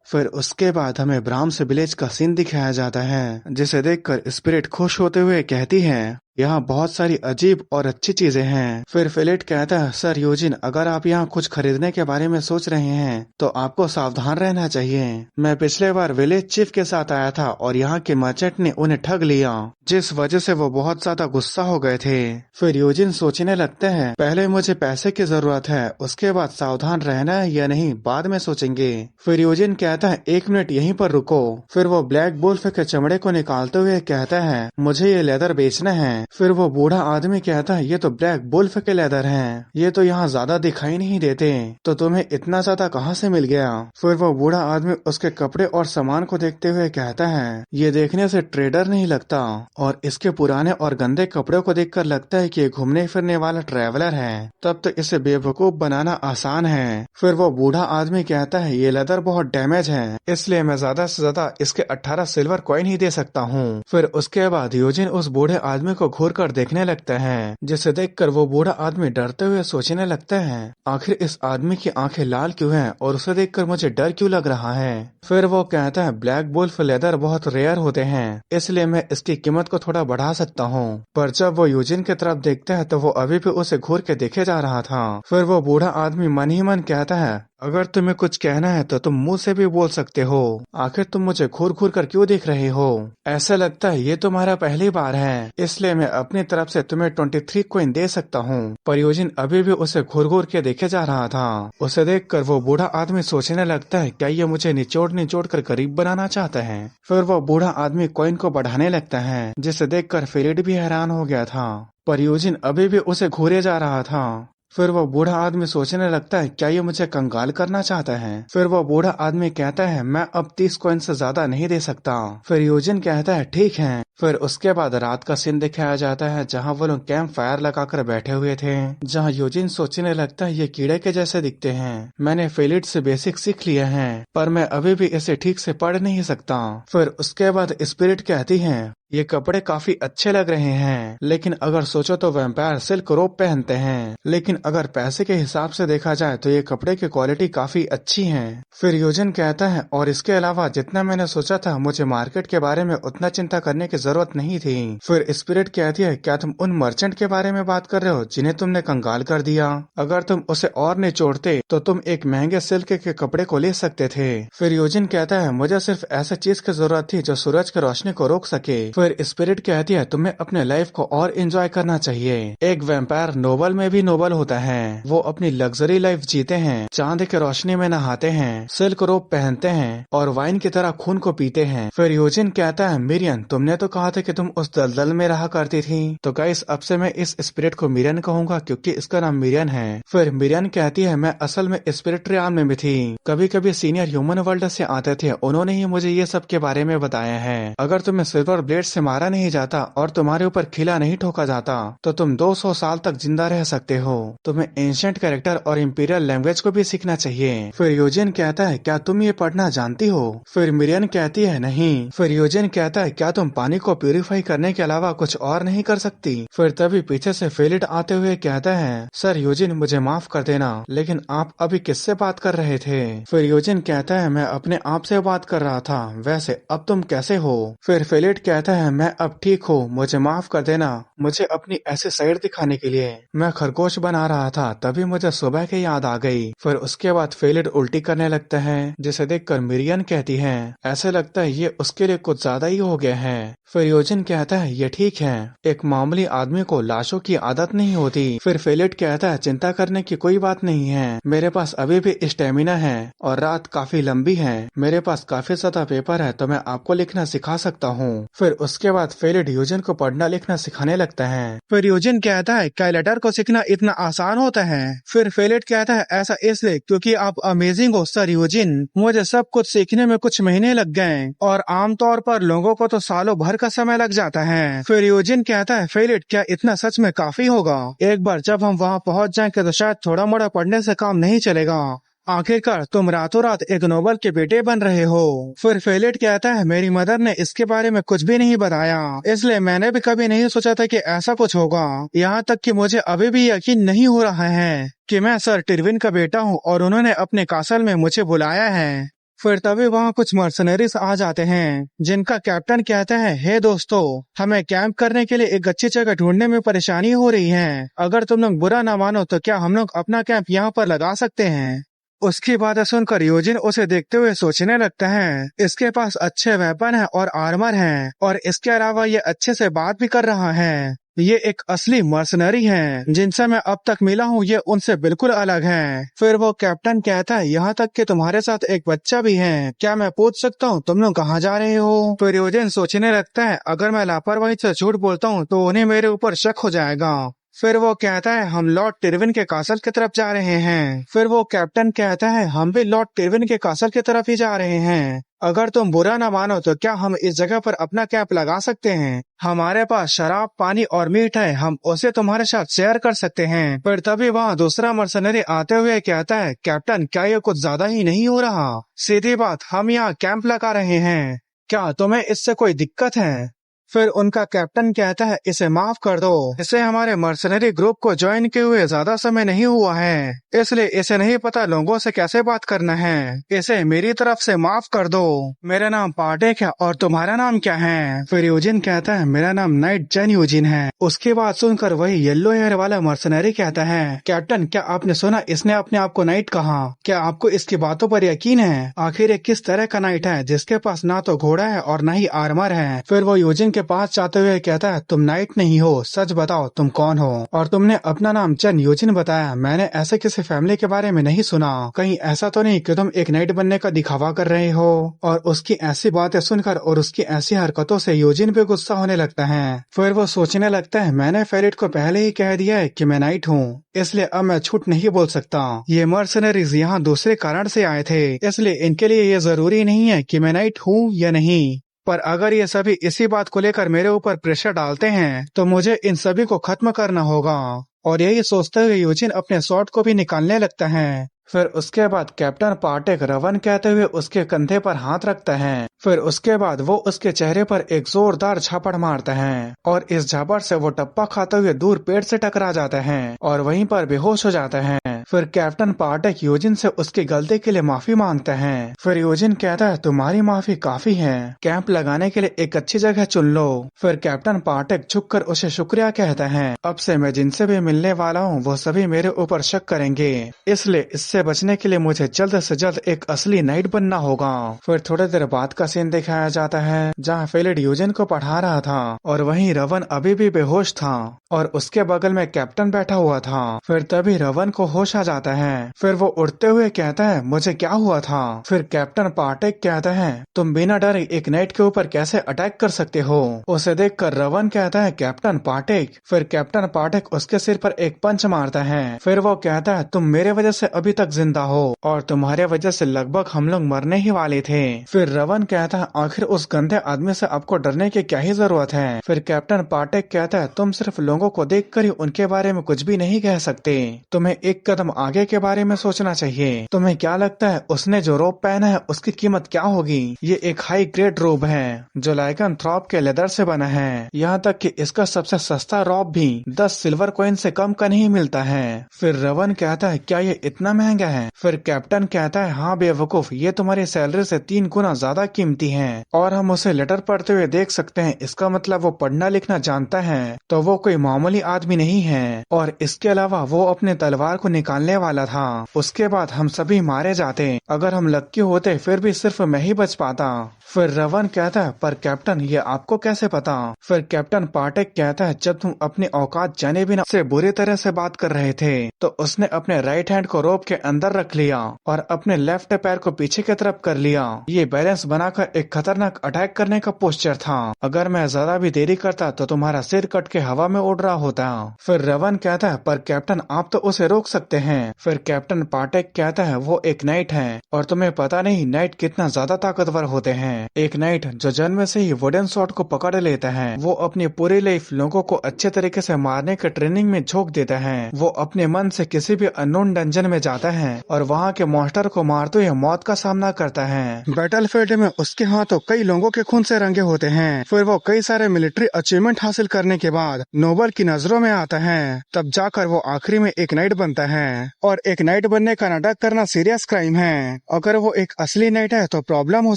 फिर उसके बाद हमें ब्राह्म्स विलेज का सीन दिखाया जाता है, जिसे देखकर स्पिरिट खुश होते हुए कहती है यहाँ बहुत सारी अजीब और अच्छी चीजें हैं। फिर फिलिट कहता है सर यूजिन अगर आप यहाँ कुछ खरीदने के बारे में सोच रहे हैं तो आपको सावधान रहना चाहिए। मैं पिछले बार विलेज चीफ के साथ आया था और यहाँ के मर्चेंट ने उन्हें ठग लिया, जिस वजह से वो बहुत ज्यादा गुस्सा हो गए थे। फिर यूजिन सोचने लगते हैं पहले मुझे पैसे की जरूरत है, उसके बाद सावधान रहना है या नहीं बाद में सोचेंगे। फिर यूजिन कहता है 1 मिनट यहीं पर रुको। फिर वो ब्लैक वुल्फ के चमड़े को निकालते हुए कहता है मुझे ये लेदर बेचना है। फिर वो बूढ़ा आदमी कहता है ये तो ब्लैक वुल्फ के लेदर हैं, ये तो यहाँ ज्यादा दिखाई नहीं देते, तो तुम्हें इतना ज्यादा कहाँ से मिल गया। फिर वो बूढ़ा आदमी उसके कपड़े और सामान को देखते हुए कहता है ये देखने से ट्रेडर नहीं लगता और इसके पुराने और गंदे कपड़ों को देखकर लगता है कि ये घूमने फिरने वाला ट्रैवलर है, तब तो इसे बेवकूफ बनाना आसान है। फिर वो बूढ़ा आदमी कहता है ये लेदर बहुत डैमेज है, इसलिए मैं ज्यादा से ज्यादा इसके 18 सिल्वर कॉइन ही दे सकता हूँ। फिर उसके बाद यूजिन उस बूढ़े आदमी को घूर कर देखने लगता है, जिसे देखकर वो बूढ़ा आदमी डरते हुए सोचने लगता है आखिर इस आदमी की आंखें लाल क्यों हैं और उसे देखकर मुझे डर क्यों लग रहा है। फिर वो कहता है ब्लैक वुल्फ लेदर बहुत रेयर होते हैं, इसलिए मैं इसकी कीमत को थोड़ा बढ़ा सकता हूँ। पर जब वो यूजिन की तरफ देखता है तो वो अभी भी उसे घूर के देखे जा रहा था। फिर वो बूढ़ा आदमी मन ही मन कहता है अगर तुम्हें कुछ कहना है तो तुम मुंह से भी बोल सकते हो, आखिर तुम मुझे घूर घूर कर क्यों देख रहे हो। ऐसा लगता है ये तुम्हारा पहली बार है, इसलिए मैं अपनी तरफ से तुम्हें 23 कॉइन दे सकता हूँ। पर यूजिन अभी भी उसे घूर घूर के देखे जा रहा था। उसे देखकर वो बूढ़ा आदमी सोचने लगता है क्या ये मुझे निचोड़ निचोड़ कर गरीब बनाना चाहता है। फिर वो बूढ़ा आदमी कॉइन को बढ़ाने लगता है, जिसे देखकर फिलिट भी हैरान हो गया था। पर यूजिन अभी भी उसे घूरे जा रहा था। फिर वो बूढ़ा आदमी सोचने लगता है क्या ये मुझे कंगाल करना चाहता है। फिर वो बूढ़ा आदमी कहता है मैं अब 30 कॉइन से ज्यादा नहीं दे सकता। फिर यूजिन कहता है ठीक है। फिर उसके बाद रात का सीन दिखाया जाता है, जहाँ वो लोग कैंप फायर लगाकर बैठे हुए थे, जहाँ यूजिन सोचने लगता है ये कीड़े के जैसे दिखते हैं, मैंने फिलिट से बेसिक सीख लिया है पर मैं अभी भी इसे ठीक से पढ़ नहीं सकता। फिर उसके बाद स्पिरिट कहती है ये कपड़े काफी अच्छे लग रहे हैं, लेकिन अगर सोचो तो वैम्पायर सिल्क रोब पहनते हैं, लेकिन अगर पैसे के हिसाब से देखा जाए तो ये कपड़े की क्वालिटी काफी अच्छी है। फिर यूजिन कहता है और इसके अलावा जितना मैंने सोचा था मुझे मार्केट के बारे में उतना चिंता करने की जरूरत नहीं थी। फिर स्पिरिट कहती है क्या तुम उन मर्चेंट के बारे में बात कर रहे हो जिन्हें तुमने कंगाल कर दिया, अगर तुम उसे और निचोड़ते तो तुम एक महंगे सिल्क के कपड़े को ले सकते थे। फिर यूजिन कहता है मुझे सिर्फ ऐसा चीज की जरूरत थी जो सूरज की रोशनी को रोक सके। फिर स्पिरिट कहती है तुम्हें अपने लाइफ को और एंजॉय करना चाहिए, एक वैम्पायर नोबल में भी नोबल होता है, वो अपनी लग्जरी लाइफ जीते हैं, चांद की रोशनी में नहाते हैं, सिल्क रोब पहनते हैं और वाइन की तरह खून को पीते हैं। फिर यूजिन कहता है मिरियन तुमने तो कहा था कि तुम उस दलदल में रहा करती थी, तो गाइस अब से मैं इस स्पिरिट को मिरियन कहूंगा क्योंकि इसका नाम मिरियन है। फिर मिरियन कहती है मैं असल में स्पिरिट रियान में भी थी, कभी कभी सीनियर ह्यूमन वर्ल्ड से आते थे, उन्होंने ही मुझे ये सब के बारे में बताया है। अगर तुम्हें सिल्वर ब्लेड से मारा नहीं जाता और तुम्हारे ऊपर खिला नहीं ठोका जाता तो तुम 200 साल तक जिंदा रह सकते हो। तुम्हें एंशिएंट कैरेक्टर और इंपीरियल लैंग्वेज को भी सीखना चाहिए। फिर यूजिन कहता है क्या तुम ये पढ़ना जानती हो? फिर मिरियन कहती है नहीं। फिर यूजिन कहता है क्या तुम पानी को प्यूरिफाई करने के अलावा कुछ और नहीं कर सकती? फिर तभी पीछे से फेलिट आते हुए कहता है सर यूजिन मुझे माफ कर देना, लेकिन आप अभी किससे बात कर रहे थे? फिर यूजिन कहता है मैं अपने आप से बात कर रहा था, वैसे अब तुम कैसे हो? फिर फेलिट कहता है मैं अब ठीक हूँ, मुझे माफ कर देना, मुझे अपनी ऐसी साइड दिखाने के लिए मैं खरगोश बना रहा था, तभी मुझे सुबह की याद आ गई। फिर उसके बाद फेलिट उल्टी करने लगता है, जिसे देखकर मिरियन कहती है ऐसे लगता है ये उसके लिए कुछ ज्यादा ही हो गया है। फिर यूजिन कहता है ये ठीक है, एक मामूली आदमी को लाशों की आदत नहीं होती। फिर फेलिट कहता है चिंता करने की कोई बात नहीं है, मेरे पास अभी भी स्टेमिना है और रात काफी लंबी है, मेरे पास काफी ज्यादा पेपर है तो मैं आपको लिखना सिखा सकता हूँ। फिर उसके बाद फेलिट यूजिन को पढ़ना लिखना सिखाने लगता है। फिर यूजिन कहता है क्या लेटर को सीखना इतना आसान होता है? फिर फेलिट कहता है ऐसा इसलिए क्योंकि आप अमेजिंग हो सर यूजिन, मुझे सब कुछ सीखने में कुछ महीने लग गए और आमतौर पर लोगों को तो सालों भर का समय लग जाता है। फिर यूजिन कहता है फेलिट क्या इतना सच में काफी होगा? एक बार जब हम वहाँ पहुँच जाएंगे तो शायद थोड़ा मोड़ा पढ़ने से काम नहीं चलेगा, आखिरकार तुम रातों रात एक नोबल के बेटे बन रहे हो। फिर फेलिट कहता है मेरी मदर ने इसके बारे में कुछ भी नहीं बताया, इसलिए मैंने भी कभी नहीं सोचा था कि ऐसा कुछ होगा। यहाँ तक कि मुझे अभी भी यकीन नहीं हो रहा है कि मैं सर टिरविन का बेटा हूँ और उन्होंने अपने कासल में मुझे बुलाया है। फिर तभी वहाँ कुछ मर्सनरीज आ जाते हैं जिनका कैप्टन कहता है हे दोस्तों, हमें कैंप करने के लिए एक अच्छी जगह ढूंढने में परेशानी हो रही है, अगर तुम लोग बुरा ना मानो तो क्या हम लोग अपना कैंप यहाँ पर लगा सकते हैं? उसकी बातें सुनकर यूजिन उसे देखते हुए सोचने लगता है इसके पास अच्छे वेपन है और आर्मर है और इसके अलावा ये अच्छे से बात भी कर रहा है, ये एक असली मर्सनरी है, जिनसे मैं अब तक मिला हूँ ये उनसे बिल्कुल अलग है। फिर वो कैप्टन कहता है यहाँ तक कि तुम्हारे साथ एक बच्चा भी है, क्या मैं पूछ सकता हूँ तुम लोग कहाँ जा रहे हो? फिर यूजिन सोचने लगता है अगर मैं लापरवाही से झूठ बोलता हूँ तो उन्हें मेरे ऊपर शक हो जाएगा। फिर वो कहता है हम लॉर्ड टिरविन के कासल की तरफ जा रहे हैं। फिर वो कैप्टन कहता है हम भी लॉर्ड टिरविन के कासल की तरफ ही जा रहे हैं, अगर तुम बुरा ना मानो तो क्या हम इस जगह पर अपना कैंप लगा सकते हैं? हमारे पास शराब, पानी और मीट है, हम उसे तुम्हारे साथ शेयर कर सकते हैं। फिर तभी वहाँ दूसरा मर्सनरी आते हुए कहता है कैप्टन क्या ये कुछ ज्यादा ही नहीं हो रहा? सीधी बात, हम यहाँ कैंप लगा रहे हैं, क्या तुम्हें इससे कोई दिक्कत है? फिर उनका कैप्टन कहता है इसे माफ कर दो, इसे हमारे मर्सनरी ग्रुप को ज्वाइन किए हुए ज्यादा समय नहीं हुआ है, इसलिए इसे नहीं पता लोगों से कैसे बात करना है, इसे मेरी तरफ से माफ कर दो। मेरा नाम पाटेक है और तुम्हारा नाम क्या है? फिर यूजिन कहता है मेरा नाम नाइट चैन यूजिन है। उसकी बात सुनकर वही येलो हेयर वाला मर्सनरी कहता है कैप्टन क्या आपने सुना इसने अपने आप को नाइट कहा? क्या आपको इसकी बातों पर यकीन है? आखिर ये किस तरह का नाइट है जिसके पास ना तो घोड़ा है और ना ही आर्मर है? फिर वो यूजिन के पास जाते हुए कहता है तुम नाइट नहीं हो, सच बताओ तुम कौन हो? और तुमने अपना नाम चन यूजिन बताया, मैंने ऐसे किसी फैमिली के बारे में नहीं सुना, कहीं ऐसा तो नहीं कि तुम एक नाइट बनने का दिखावा कर रहे हो? और उसकी ऐसी बातें सुनकर और उसकी ऐसी हरकतों से यूजिन भी गुस्सा होने लगता है। फिर वो सोचने लगता है मैंने फेलिट को पहले ही कह दिया है कि मैं नाइट हूँ, इसलिए अब मैं झूठ नहीं बोल सकता। ये मर्सनरीज यहाँ दूसरे कारण से आए थे, इसलिए इनके लिए ये जरूरी नहीं है कि मैं नाइट हूँ या नहीं, पर अगर ये सभी इसी बात को लेकर मेरे ऊपर प्रेशर डालते हैं तो मुझे इन सभी को खत्म करना होगा। और यही सोचते हुए यूजिन अपने शॉट को भी निकालने लगता है। फिर उसके बाद कैप्टन पाटेक रवन कहते हुए उसके कंधे पर हाथ रखता है। फिर उसके बाद वो उसके चेहरे पर एक जोरदार झापड़ मारता है और इस झापड़ से वो टप्पा खाते हुए दूर पेड़ से टकरा जाता है और वहीं पर बेहोश हो जाता है। फिर कैप्टन पाटेक यूजिन से उसकी गलती के लिए माफी मांगता है। फिर यूजिन कहता है तुम्हारी माफी काफी है, कैंप लगाने के लिए एक अच्छी जगह चुन लो। फिर कैप्टन पाटेक झुककर उसे शुक्रिया कहता है, अब से मैं जिनसे भी मिलने वाला हूँ वो सभी मेरे ऊपर शक करेंगे, इसलिए इससे बचने के लिए मुझे जल्द से जल्द एक असली नाइट बनना होगा। फिर थोड़ी देर बाद का सीन दिखाया जाता है जहाँ फेलिट यूजिन को पढ़ा रहा था और वहीं रवन अभी भी बेहोश था और उसके बगल में कैप्टन बैठा हुआ था। फिर तभी रवन को होश देखा जाता है। फिर वो उड़ते हुए कहता है मुझे क्या हुआ था। फिर कैप्टन पाटेक कहता है तुम बिना डरे एक नाइट के ऊपर कैसे अटैक कर सकते हो। उसे देखकर रवन कहता है कैप्टन पाटेक। फिर कैप्टन पाटेक उसके सिर पर एक पंच मारता है। फिर वो कहता है तुम मेरे वजह से अभी तक जिंदा हो और तुम्हारे वजह से लगभग हम लोग मरने ही वाले थे। फिर रवन कहता है आखिर उस गंदे आदमी से आपको डरने की क्या ही जरूरत है। फिर कैप्टन पाटेक कहता है तुम सिर्फ लोगों को देखकर ही उनके बारे में कुछ भी नहीं कह सकते, तुम्हें एक कदम आगे के बारे में सोचना चाहिए। तुम्हें क्या लगता है उसने जो रोब पहना है उसकी कीमत क्या होगी? ये एक हाई ग्रेड रोब है जो लाइकेनथ्रोप के लेदर से बना है। यहाँ तक कि इसका सबसे सस्ता रोब भी 10 सिल्वर कॉइन से कम का नहीं मिलता है। फिर रवन कहता है क्या ये इतना महंगा है? फिर कैप्टन कहता है हाँ बेवकूफ, ये तुम्हारी सैलरी से 3 गुना ज्यादा कीमती है और हम उसे लेटर पढ़ते हुए देख सकते हैं। इसका मतलब वो पढ़ना लिखना जानता है, तो वो कोई मामूली आदमी नहीं है। और इसके अलावा वो अपने तलवार को निकालने वाला था। उसके बाद हम सभी मारे जाते। अगर हम लक्की होते फिर भी सिर्फ मैं ही बच पाता। फिर रवन कहता है पर कैप्टन ये आपको कैसे पता? फिर कैप्टन पाटेक कहता है जब तुम अपनी औकात जाने बिना से बुरी तरह से बात कर रहे थे तो उसने अपने राइट हैंड को रोप के अंदर रख लिया और अपने लेफ्ट पैर को पीछे की तरफ कर लिया। ये बैलेंस बनाकर एक खतरनाक अटैक करने का पोस्चर था। अगर मैं ज्यादा भी देरी करता तो तुम्हारा सिर कट के हवा में उड़ रहा होता। फिर रवन कहता है पर कैप्टन आप तो उसे रोक सकते हैं। फिर कैप्टन पाटेक कहता है वो एक नाइट है और तुम्हें पता नहीं नाइट कितना ज्यादा ताकतवर होते हैं। एक नाइट जो जन्म से ही वुडन शॉट को पकड़ लेता है, वो अपनी पूरी लाइफ लोगों को अच्छे तरीके से मारने के ट्रेनिंग में झोंक देता है। वो अपने मन से किसी भी अननोन डंजन में जाता है और वहाँ के मॉन्स्टर को मारते हुए मौत का सामना करता है। बैटलफील्ड में उसके हाथों कई लोगों के खून से रंगे होते हैं। फिर वो कई सारे मिलिट्री अचीवमेंट हासिल करने के बाद नोबल की नजरों में आता है। तब जाकर वो आखिरी में एक नाइट बनता है और एक नाइट बनने का नाटक करना सीरियस क्राइम है। अगर वो एक असली नाइट है तो प्रॉब्लम हो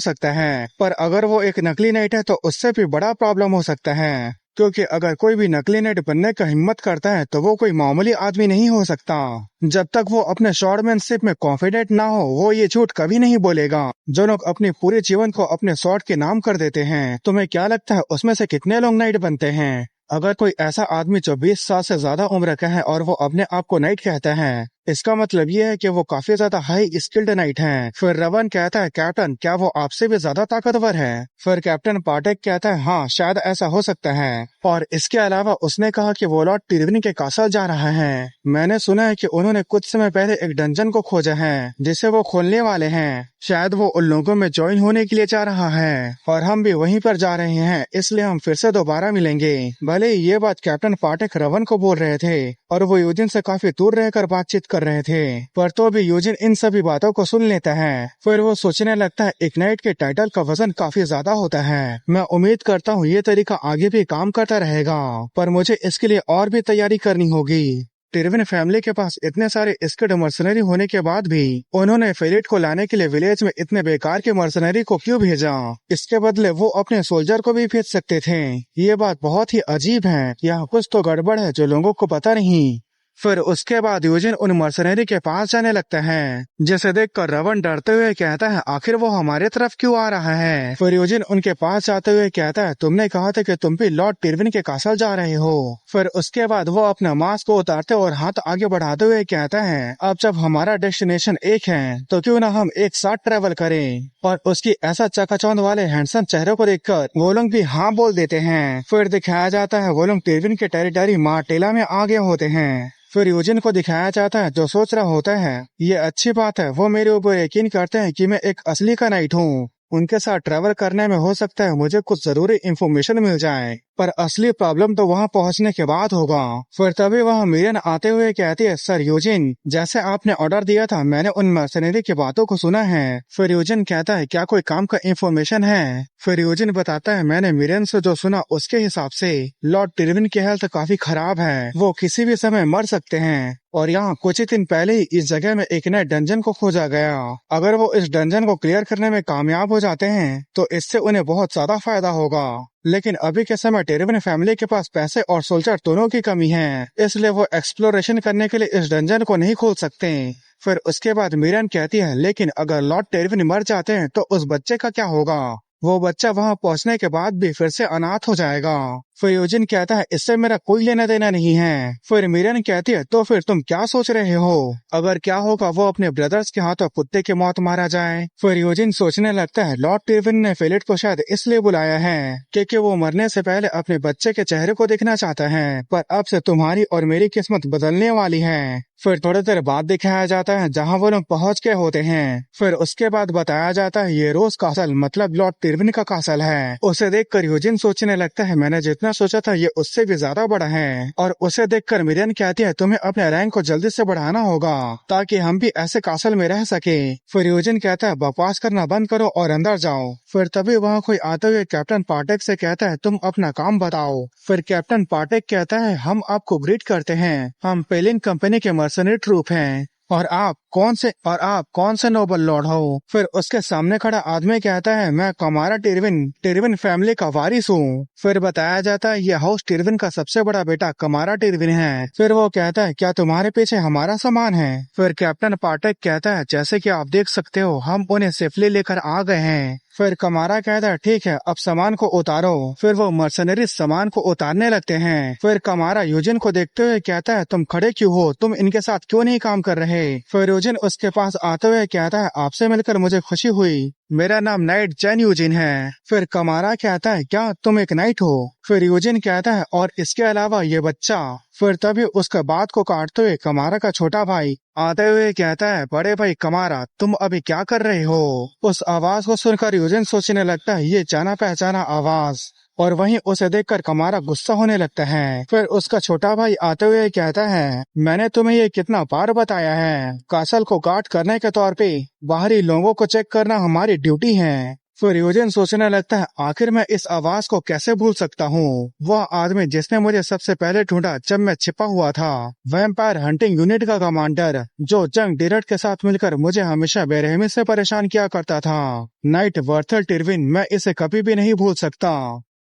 सकता है, पर अगर वो एक नकली नाइट है तो उससे भी बड़ा प्रॉब्लम हो सकता है, क्योंकि अगर कोई भी नकली नाइट बनने का हिम्मत करता है तो वो कोई मामूली आदमी नहीं हो सकता। जब तक वो अपने शॉर्टमैनशिप में कॉन्फिडेंट ना हो वो ये झूठ कभी नहीं बोलेगा। जो लोग अपने पूरे जीवन को अपने शॉर्ट के नाम कर देते हैं, तुम्हें क्या लगता है उसमें से कितने लोग नाइट बनते हैं? अगर कोई ऐसा आदमी जो 20 साल से ज्यादा उम्र का है और वो अपने आप को नाइट कहता है, इसका मतलब ये है कि वो काफी ज्यादा हाई स्किल्ड नाइट है। फिर रवन कहता है कैप्टन क्या वो आपसे भी ज्यादा ताकतवर है? फिर कैप्टन पाटेक कहता है हाँ शायद ऐसा हो सकता है, और इसके अलावा उसने कहा कि वो लॉर्ड टिरविन के कासल जा रहा है। मैंने सुना है कि उन्होंने कुछ समय पहले एक डंजन को खोजा है जिसे वो खोलने वाले हैं। शायद वो उन लोगों में ज्वाइन होने के लिए जा रहा है और हम भी वहीं पर जा रहे हैं, इसलिए हम फिर से दोबारा मिलेंगे। भले ही ये बात कैप्टन पाटेक रवन को बोल रहे थे और वो यूजिन से काफी दूर रहकर बातचीत कर रहे थे, पर तो भी यूजिन इन सभी बातों को सुन लेता है। फिर वो सोचने लगता है एक नाइट के टाइटल का वजन काफी ज्यादा होता है। मैं उम्मीद करता हूँ ये तरीका आगे भी काम करता रहेगा, पर मुझे इसके लिए और भी तैयारी करनी होगी। टिरविन फैमिली के पास इतने सारे स्किल्ड मर्सनरी होने के बाद भी उन्होंने फेलिट को लाने के लिए विलेज में इतने बेकार के मर्सनरी को क्यों भेजा? इसके बदले वो अपने सोल्जर को भी भेज सकते थे। ये बात बहुत ही अजीब है, यहाँ कुछ तो गड़बड़ है जो लोगों को पता नहीं। फिर उसके बाद यूजिन उन मर्सनरी के पास जाने लगता है, जिसे देखकर रवन डरते हुए कहता है आखिर वो हमारे तरफ क्यों आ रहा है? फिर यूजिन उनके पास जाते हुए कहता है तुमने कहा था कि तुम भी लॉर्ड टिरविन के कासल जा रहे हो। फिर उसके बाद वो अपना मास्क को उतारते और हाथ आगे बढ़ाते हुए कहता है अब जब हमारा डेस्टिनेशन एक है तो क्यों ना हम एक साथ ट्रेवल करें। और उसकी ऐसा चकाचौंध वाले हैंडसम चेहरे को देखकर वो लोग भी हाँ बोल देते हैं। फिर दिखाया जाता है वो लोग टिरविन के टेरिटरी मार्टेला में आ गए होते हैं। फिर यूजिन को दिखाया जाता है जो सोच रहा होता है ये अच्छी बात है, वो मेरे ऊपर यकीन करते हैं कि मैं एक असली का नाइट हूँ। उनके साथ ट्रैवल करने में हो सकता है मुझे कुछ जरूरी इंफॉर्मेशन मिल जाए, पर असली प्रॉब्लम तो वहाँ पहुँचने के बाद होगा। फिर तभी वह मिरियन आते हुए कहती है सर यूजिन, जैसे आपने ऑर्डर दिया था मैंने उन मर्सनरी की बातों को सुना है। फिर यूजिन कहता है क्या कोई काम का इंफॉर्मेशन है? फिर यूजिन बताता है मैंने मिरियन से जो सुना उसके हिसाब से लॉर्ड टिरविन की हेल्थ काफी खराब है, वो किसी भी समय मर सकते हैं और यहाँ कुछ ही दिन पहले ही इस जगह में एक नए डंजन को खोजा गया। अगर वो इस डंजन को क्लियर करने में कामयाब हो जाते हैं तो इससे उन्हें बहुत ज्यादा फायदा होगा। लेकिन अभी के समय टिरविन फैमिली के पास पैसे और सोल्जर दोनों की कमी है, इसलिए वो एक्सप्लोरेशन करने के लिए इस डंजन को नहीं खोल सकते। फिर उसके बाद मिरियन कहती है लेकिन अगर लॉर्ड टिरविन मर जाते हैं तो उस बच्चे का क्या होगा? वो बच्चा वहां पहुंचने के बाद भी फिर से अनाथ हो जाएगा। फिर यूजिन कहता है इससे मेरा कोई लेना देना नहीं है। फिर मिरियन कहती है तो फिर तुम क्या सोच रहे हो, अगर क्या होगा वो अपने ब्रदर्स के हाथों कुत्ते की मौत मारा जाए। फिर यूजिन सोचने लगता है लॉर्ड टिरविन ने फेलिट को शायद इसलिए बुलाया है क्योंकि वो मरने से पहले अपने बच्चे के चेहरे को देखना चाहता है, पर अब से तुम्हारी और मेरी किस्मत बदलने वाली है। फिर थोड़ी देर बाद दिखाया जाता है जहां वो लोग पहुंच गए होते हैं। फिर उसके बाद बताया जाता है ये रोज कासल मतलब लॉर्ड टिरविन का कासल है। उसे देखकर यूजिन सोचने लगता है मैंने जितना सोचा था ये उससे भी ज्यादा बड़ा है। और उसे देखकर मिरियन कहती है तुम्हें अपने रैंक को जल्दी से बढ़ाना होगा ताकि हम भी ऐसे कासल में रह सके। फिर यूजिन कहता है बकवास करना बंद करो और अंदर जाओ। फिर तभी वहाँ कोई आते हुए कैप्टन पाटेक से कहता है तुम अपना काम बताओ। फिर कैप्टन पाटेक कहता है हम आपको ग्रीट करते हैं, हम पेलिन कंपनी के मर्सनरी ट्रूप हैं और आप कौन से नोबल लॉर्ड हो। फिर उसके सामने खड़ा आदमी कहता है मैं कमारा टिरविन फैमिली का वारिस हूँ। फिर बताया जाता है ये हाउस टिरविन का सबसे बड़ा बेटा कमारा टिरविन है। फिर वो कहता है क्या तुम्हारे पीछे हमारा सामान है। फिर कैप्टन पाटेक कहता है जैसे कि आप देख सकते हो हम उन्हें सेफली लेकर आ गए हैं। फिर कमारा कहता है ठीक है अब सामान को उतारो। फिर वो मर्सनरी सामान को उतारने लगते हैं। फिर कमारा यूजिन को देखते हुए कहता है तुम खड़े क्यों हो, तुम इनके साथ क्यों नहीं काम कर रहे। फिर यूजिन उसके पास आते हुए कहता है आपसे मिलकर मुझे खुशी हुई, मेरा नाम नाइट चैन यूजिन है। फिर कमारा कहता है क्या तुम एक नाइट हो। फिर यूजिन कहता है और इसके अलावा ये बच्चा। फिर तभी उसका बात को काटते हुए कमारा का छोटा भाई आते हुए कहता है बड़े भाई कमारा तुम अभी क्या कर रहे हो। उस आवाज को सुनकर यूजिन सोचने लगता है ये जाना पहचाना आवाज, और वहीं उसे देखकर कमारा गुस्सा होने लगता है। फिर उसका छोटा भाई आते हुए कहता है मैंने तुम्हें ये कितना बार बताया है, कासल को गार्ड करने के तौर पे बाहरी लोगों को चेक करना हमारी ड्यूटी है। फिर यूजिन सोचने लगता है आखिर मैं इस आवाज को कैसे भूल सकता हूँ, वह आदमी जिसने मुझे सबसे पहले ढूंढा जब मैं छिपा हुआ था, वैम्पायर हंटिंग यूनिट का कमांडर जो जंग डिरट के साथ मिलकर मुझे हमेशा बेरहमी से परेशान किया करता था, नाइट वर्थल टिरविन। मैं इसे कभी भी नहीं भूल सकता।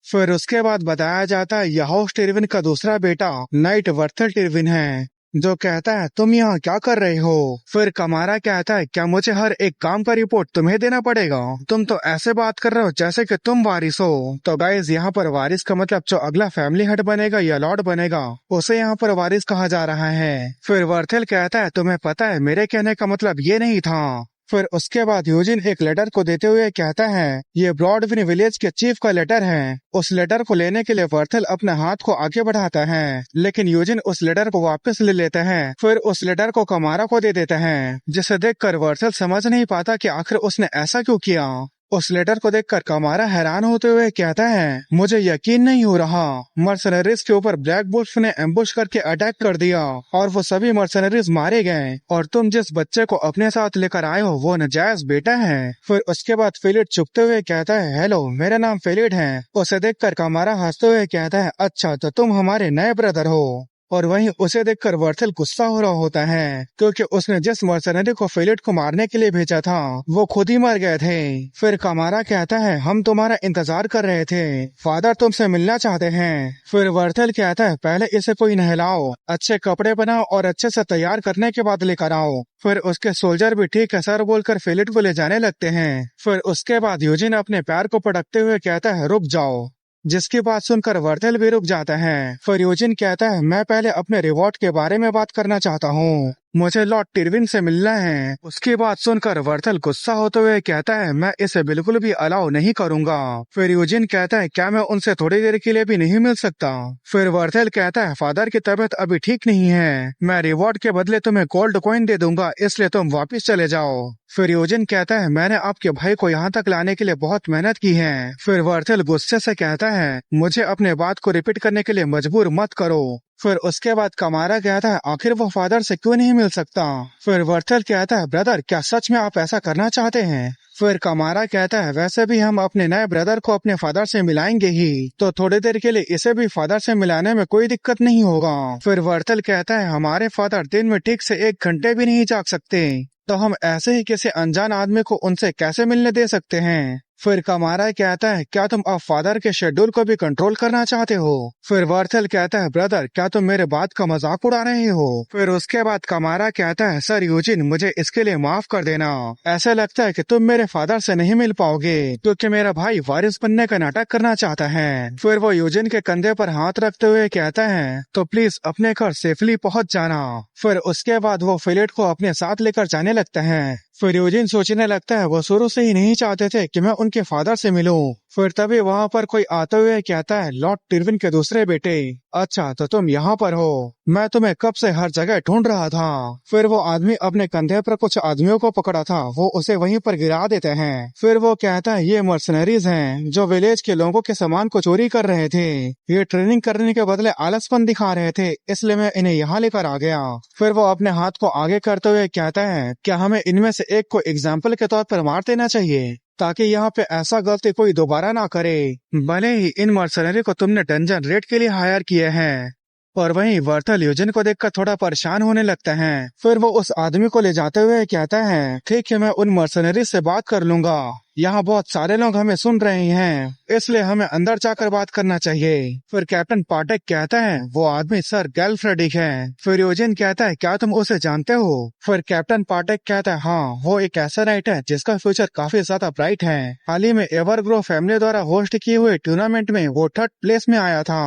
फिर उसके बाद बताया जाता है यह हाउस टिरविन का दूसरा बेटा नाइट वर्थल टिरविन है जो कहता है तुम यहाँ क्या कर रहे हो। फिर कमारा कहता है क्या मुझे हर एक काम का रिपोर्ट तुम्हें देना पड़ेगा, तुम तो ऐसे बात कर रहे हो जैसे कि तुम वारिस हो। तो गाइस यहाँ पर वारिस का मतलब जो अगला फैमिली हेड बनेगा या लॉर्ड बनेगा उसे यहाँ पर वारिस कहा जा रहा है। फिर वर्थल कहता है तुम्हें पता है मेरे कहने का मतलब ये नहीं था। फिर उसके बाद यूजिन एक लेटर को देते हुए कहता है ये ब्रॉडविन विलेज के चीफ का लेटर है। उस लेटर को लेने के लिए वर्थल अपने हाथ को आगे बढ़ाता है लेकिन यूजिन उस लेटर को वापस ले लेता है। फिर उस लेटर को कमारा को दे देता है जिसे देखकर वर्थल समझ नहीं पाता कि आखिर उसने ऐसा क्यों किया। उस लेटर को देखकर कमारा हैरान होते हुए कहता है मुझे यकीन नहीं हो रहा, मर्सनरीज के ऊपर ब्लैक वुल्फ ने एम्बुश करके अटैक कर दिया और वो सभी मर्सनरीज मारे गए और तुम जिस बच्चे को अपने साथ लेकर आए हो वो नजायज बेटा है। फिर उसके बाद फेलिट चुपते हुए कहता है हेलो मेरा नाम फेलिट है। उसे देखकर कमारा हंसते हुए कहता है अच्छा तो तुम हमारे नए ब्रदर हो। और वहीं उसे देखकर वर्थल गुस्सा हो रहा होता है क्योंकि उसने जिस मर्सनरी को फेलिट को मारने के लिए भेजा था वो खुद ही मर गए थे। फिर कमारा कहता है हम तुम्हारा इंतजार कर रहे थे, फादर तुमसे मिलना चाहते हैं। फिर वर्थल कहता है पहले इसे कोई नहलाओ, अच्छे कपड़े बनाओ और अच्छे से तैयार करने के बाद लेकर आओ। फिर उसके सोल्जर भी ठीक है सर बोलकर फेलिट को ले जाने लगते हैं। फिर उसके बाद यूजिन अपने पैर को पटकते हुए कहता है रुक जाओ, जिसकी बात सुनकर वर्थल भी रुक जाता है। फिर यूजिन कहता है मैं पहले अपने रिवॉर्ड के बारे में बात करना चाहता हूँ, मुझे लॉर्ड टिरविन से मिलना है। उसकी बात सुनकर वर्थल गुस्सा होते हुए कहता है मैं इसे बिल्कुल भी अलाउ नहीं करूंगा। फिर यूजिन कहता है क्या मैं उनसे थोड़ी देर के लिए भी नहीं मिल सकता। फिर वर्थल कहता है फादर की तबीयत अभी ठीक नहीं है, मैं रिवॉर्ड के बदले तुम्हें गोल्ड कॉइन दे दूंगा इसलिए तुम वापिस चले जाओ। फिर यूजिन कहता है मैंने आपके भाई को यहाँ तक लाने के लिए बहुत मेहनत की है। फिर वर्थल गुस्से से कहता है मुझे अपने बात को रिपीट करने के लिए मजबूर मत करो। फिर उसके बाद कमारा कहता है आखिर वो फादर से क्यों नहीं मिल सकता। फिर वर्थल कहता है ब्रदर क्या सच में आप ऐसा करना चाहते हैं। फिर कमारा कहता है वैसे भी हम अपने नए ब्रदर को अपने फादर से मिलाएंगे ही, तो थोड़ी देर के लिए इसे भी फादर से मिलाने में कोई दिक्कत नहीं होगा। फिर वर्थल कहता है हमारे फादर दिन में ठीक से 1 घंटे भी नहीं जाग सकते, तो हम ऐसे ही किसी अनजान आदमी को उनसे कैसे मिलने दे सकते हैं। फिर कमारा कहता है क्या तुम अब फादर के शेड्यूल को भी कंट्रोल करना चाहते हो? फिर वर्थल कहता है ब्रदर क्या तुम मेरे बात का मजाक उड़ा रहे हो? फिर उसके बाद कमारा कहता है सर यूजिन मुझे इसके लिए माफ कर देना। ऐसा लगता है कि तुम मेरे फादर से नहीं मिल पाओगे क्योंकि मेरा भाई वारिस बनने का नाटक करना चाहता है। फिर वो यूजिन के कंधे पर हाथ रखते हुए कहता है तो प्लीज अपने घर सेफली पहुंच जाना। फिर उसके बाद वो फिलेट को अपने साथ लेकर जाने लगता है। फिर यूजिन सोचने लगता है वो शुरू से ही नहीं चाहते थे कि मैं उनके फादर से मिलूं। फिर तभी वहाँ पर कोई आते हुए कहता है लॉर्ड टिरविन के दूसरे बेटे, अच्छा तो तुम यहाँ पर हो, मैं तुम्हें कब से हर जगह ढूंढ रहा था। फिर वो आदमी अपने कंधे पर कुछ आदमियों को पकड़ा था, वो उसे वहीं पर गिरा देते हैं। फिर वो कहता है ये मर्सनरीज हैं जो विलेज के लोगों के सामान को चोरी कर रहे थे, ये ट्रेनिंग करने के बदले आलसपन दिखा रहे थे, इसलिए मैं इन्हें यहाँ लेकर आ गया। फिर वो अपने हाथ को आगे करते हुए कहता है क्या हमें इनमें से एक को एग्जाम्पल के तौर पर मार देना चाहिए ताकि यहाँ पे ऐसा गलती कोई दोबारा ना करे। भले ही इन मर्सनरी को तुमने डंजन रेड के लिए हायर किए हैं। और वहीं वर्थल यूजिन को देखकर थोड़ा परेशान होने लगता है। फिर वो उस आदमी को ले जाते हुए कहता है ठीक है मैं उन मर्सनरी से बात कर लूंगा, यहाँ बहुत सारे लोग हमें सुन रहे हैं इसलिए हमें अंदर जाकर बात करना चाहिए। फिर कैप्टन पाटेक कहता है वो आदमी सर गैल्फ्रेडिक है। फिर यूजिन कहता है क्या तुम उसे जानते हो? फिर कैप्टन पाटेक कहता है हाँ वो एक ऐसा नाइट है जिसका फ्यूचर काफी ज्यादा ब्राइट है। हाल ही में एवरग्रो फैमिली द्वारा होस्ट किए हुए टूर्नामेंट में वो 3rd प्लेस में आया था।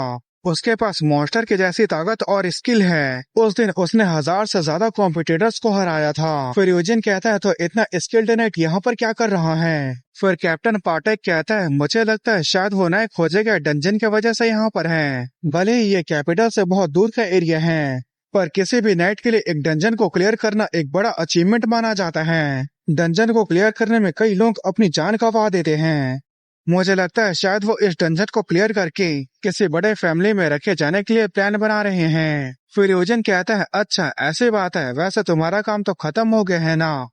उसके पास मॉन्स्टर की जैसी ताकत और स्किल है। उस दिन उसने 1000 से ज्यादा कॉम्पिटिटर्स को हराया था। फिर यूजिन कहता है तो इतना स्किल्ड नाइट यहाँ पर क्या कर रहा है? फिर कैप्टन पाटेक कहता है मुझे लगता है शायद वो नए खोजे गए डंजन की वजह से यहाँ पर है। भले ही ये कैपिटल से बहुत दूर का एरिया है पर किसी भी नाइट के लिए एक डंजन को क्लियर करना एक बड़ा अचीवमेंट माना जाता है। डंजन को क्लियर करने में कई लोग अपनी जान गंवा देते हैं। मुझे लगता है शायद वो इस डंजन को क्लियर करके किसी बड़े फैमिली में रखे जाने के लिए प्लान बना रहे हैं। फिर यूजिन कहता है अच्छा ऐसी बात है, वैसे तुम्हारा काम तो खत्म हो गया है ना?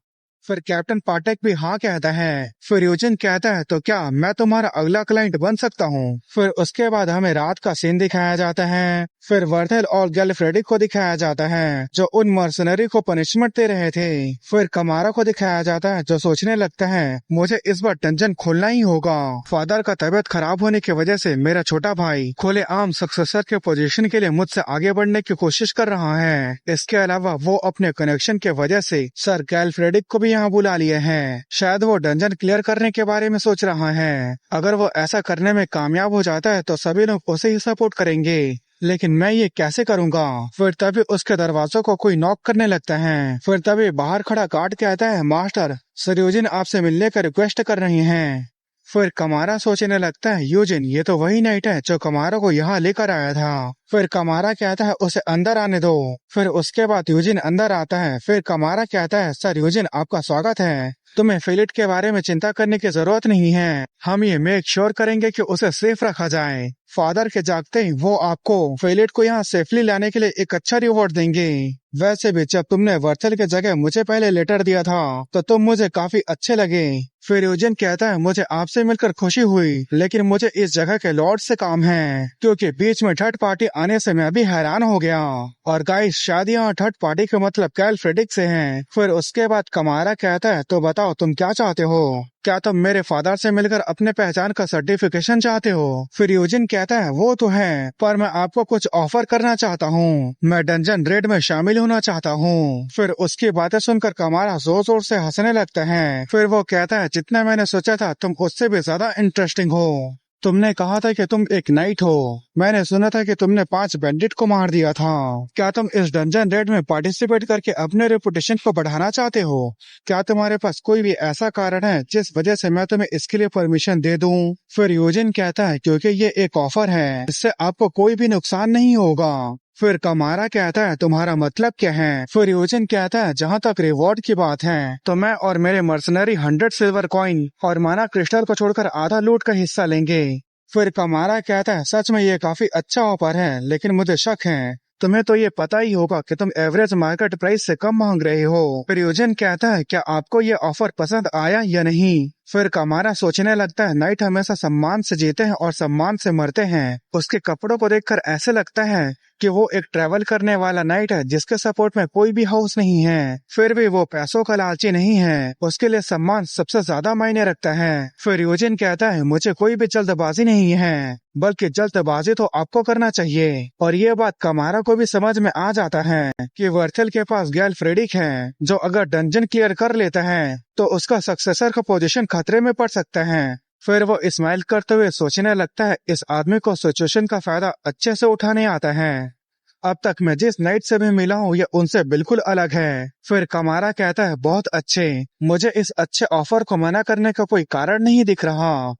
फिर कैप्टन पाटेक भी हाँ कहता है। फिर यूजिन कहता है तो क्या मैं तुम्हारा अगला क्लाइंट बन सकता हूँ? फिर उसके बाद हमें रात का सीन दिखाया जाता है। फिर वर्थल और गैल्फ्रेडिक को दिखाया जाता है जो उन मर्सनरी को पनिशमेंट दे रहे थे। फिर कमारा को दिखाया जाता है जो सोचने लगता है मुझे इस बार डंजन खोलना ही होगा। फादर का तबीयत खराब होने की वजह से मेरा छोटा भाई खुले आम सक्सेसर के पोजीशन के लिए मुझसे आगे बढ़ने की कोशिश कर रहा है। इसके अलावा वो अपने कनेक्शन के वजह से सर गैल्फ्रेडिक को भी यहाँ बुला लिए हैं। शायद वो डंजन क्लियर करने के बारे में सोच रहा है। अगर वो ऐसा करने में कामयाब हो जाता है तो सभी लोग उसे ही सपोर्ट करेंगे, लेकिन मैं ये कैसे करूंगा? फिर तभी उसके दरवाजों को कोई नॉक करने लगता है। फिर तभी बाहर खड़ा गार्ड कहता है मास्टर सर यूजिन आपसे मिलने का रिक्वेस्ट कर रहे हैं। फिर कमारा सोचने लगता है यूजिन ये तो वही नाइट है जो कमारा को यहाँ लेकर आया था। फिर कमारा कहता है उसे अंदर आने दो। फिर उसके बाद यूजिन अंदर आता है। फिर कमारा कहता है सर यूजिन आपका स्वागत है, तुम्हें फिलिट के बारे में चिंता करने की जरूरत नहीं है, हम ये मेक श्योर करेंगे कि उसे सेफ रखा जाए। फादर के जागते ही वो आपको फिलिट को यहाँ सेफली लाने के लिए एक अच्छा रिवॉर्ड देंगे। वैसे भी जब तुमने वर्थल के जगह मुझे पहले लेटर दिया था तो तुम मुझे काफी अच्छे लगे। फिर यूजिन कहता है मुझे आपसे मिलकर खुशी हुई, लेकिन मुझे इस जगह के लॉर्ड से काम है क्योंकि बीच में 3rd पार्टी आने से मैं भी हैरान हो गया। और गाइस शायद यहाँ 3rd पार्टी का मतलब गैल्फ्रेडिक से है। फिर उसके बाद कमारा कहता है तो बताओ तुम क्या चाहते हो? क्या तुम मेरे फादर से मिलकर अपने पहचान का सर्टिफिकेशन चाहते हो? फिर यूजिन कहता है वो तो है, पर मैं आपको कुछ ऑफर करना चाहता हूँ, मैं डंजन रेड में शामिल होना चाहता हूँ। फिर उसकी बातें सुनकर कमारा जोर जोर से हंसने लगता है। फिर वो कहता है जितना मैंने सोचा था तुम उससे भी ज्यादा इंटरेस्टिंग हो। तुमने कहा था कि तुम एक नाइट हो, मैंने सुना था कि तुमने 5 बैंडिट को मार दिया था। क्या तुम इस डंजन रेड में पार्टिसिपेट करके अपने रेपुटेशन को बढ़ाना चाहते हो? क्या तुम्हारे पास कोई भी ऐसा कारण है जिस वजह से मैं तुम्हें इसके लिए परमिशन दे दूं? फिर यूजिन कहता है क्योंकि ये एक ऑफर है, इससे आपको कोई भी नुकसान नहीं होगा। फिर कमारा कहता है तुम्हारा मतलब क्या है? फिर यूजिन कहता है जहाँ तक रिवॉर्ड की बात है तो मैं और मेरे मर्सनरी 100 सिल्वर कॉइन और माना क्रिस्टल को छोड़कर आधा लूट का हिस्सा लेंगे। फिर कमारा कहता है सच में ये काफी अच्छा ऑफर है, लेकिन मुझे शक है, तुम्हें तो ये पता ही होगा कि तुम एवरेज मार्केट प्राइस से कम मांग रहे हो। फिर यूजिन कहता है क्या आपको ये ऑफर पसंद आया या नहीं? फिर कमारा सोचने लगता है नाइट हमेशा सम्मान से जीते हैं और सम्मान से मरते हैं। उसके कपड़ों को देखकर ऐसे लगता है कि वो एक ट्रैवल करने वाला नाइट है जिसके सपोर्ट में कोई भी हाउस नहीं है। फिर भी वो पैसों का लालची नहीं है, उसके लिए सम्मान सबसे ज्यादा मायने रखता है। फिर यूजिन कहता है मुझे कोई भी जल्दबाजी नहीं है, बल्कि जल्दबाजी तो आपको करना चाहिए। और ये बात कमारा को भी समझ में आ जाता है कि वर्थल के पास गैल फ्रेडिक है, जो अगर डंजन क्लियर कर लेता है तो उसका सक्सेसर का पोजीशन खतरे में पड़ सकता है। फिर वो स्माइल करते हुए सोचने लगता है इस आदमी को सिचुएशन का फायदा अच्छे से उठाने आता है। अब तक मैं जिस नाइट से भी मिला हूँ ये उनसे बिल्कुल अलग है। फिर कमारा कहता है बहुत अच्छे, मुझे इस अच्छे ऑफर को मना करने का कोई कारण नहीं दिख रहा।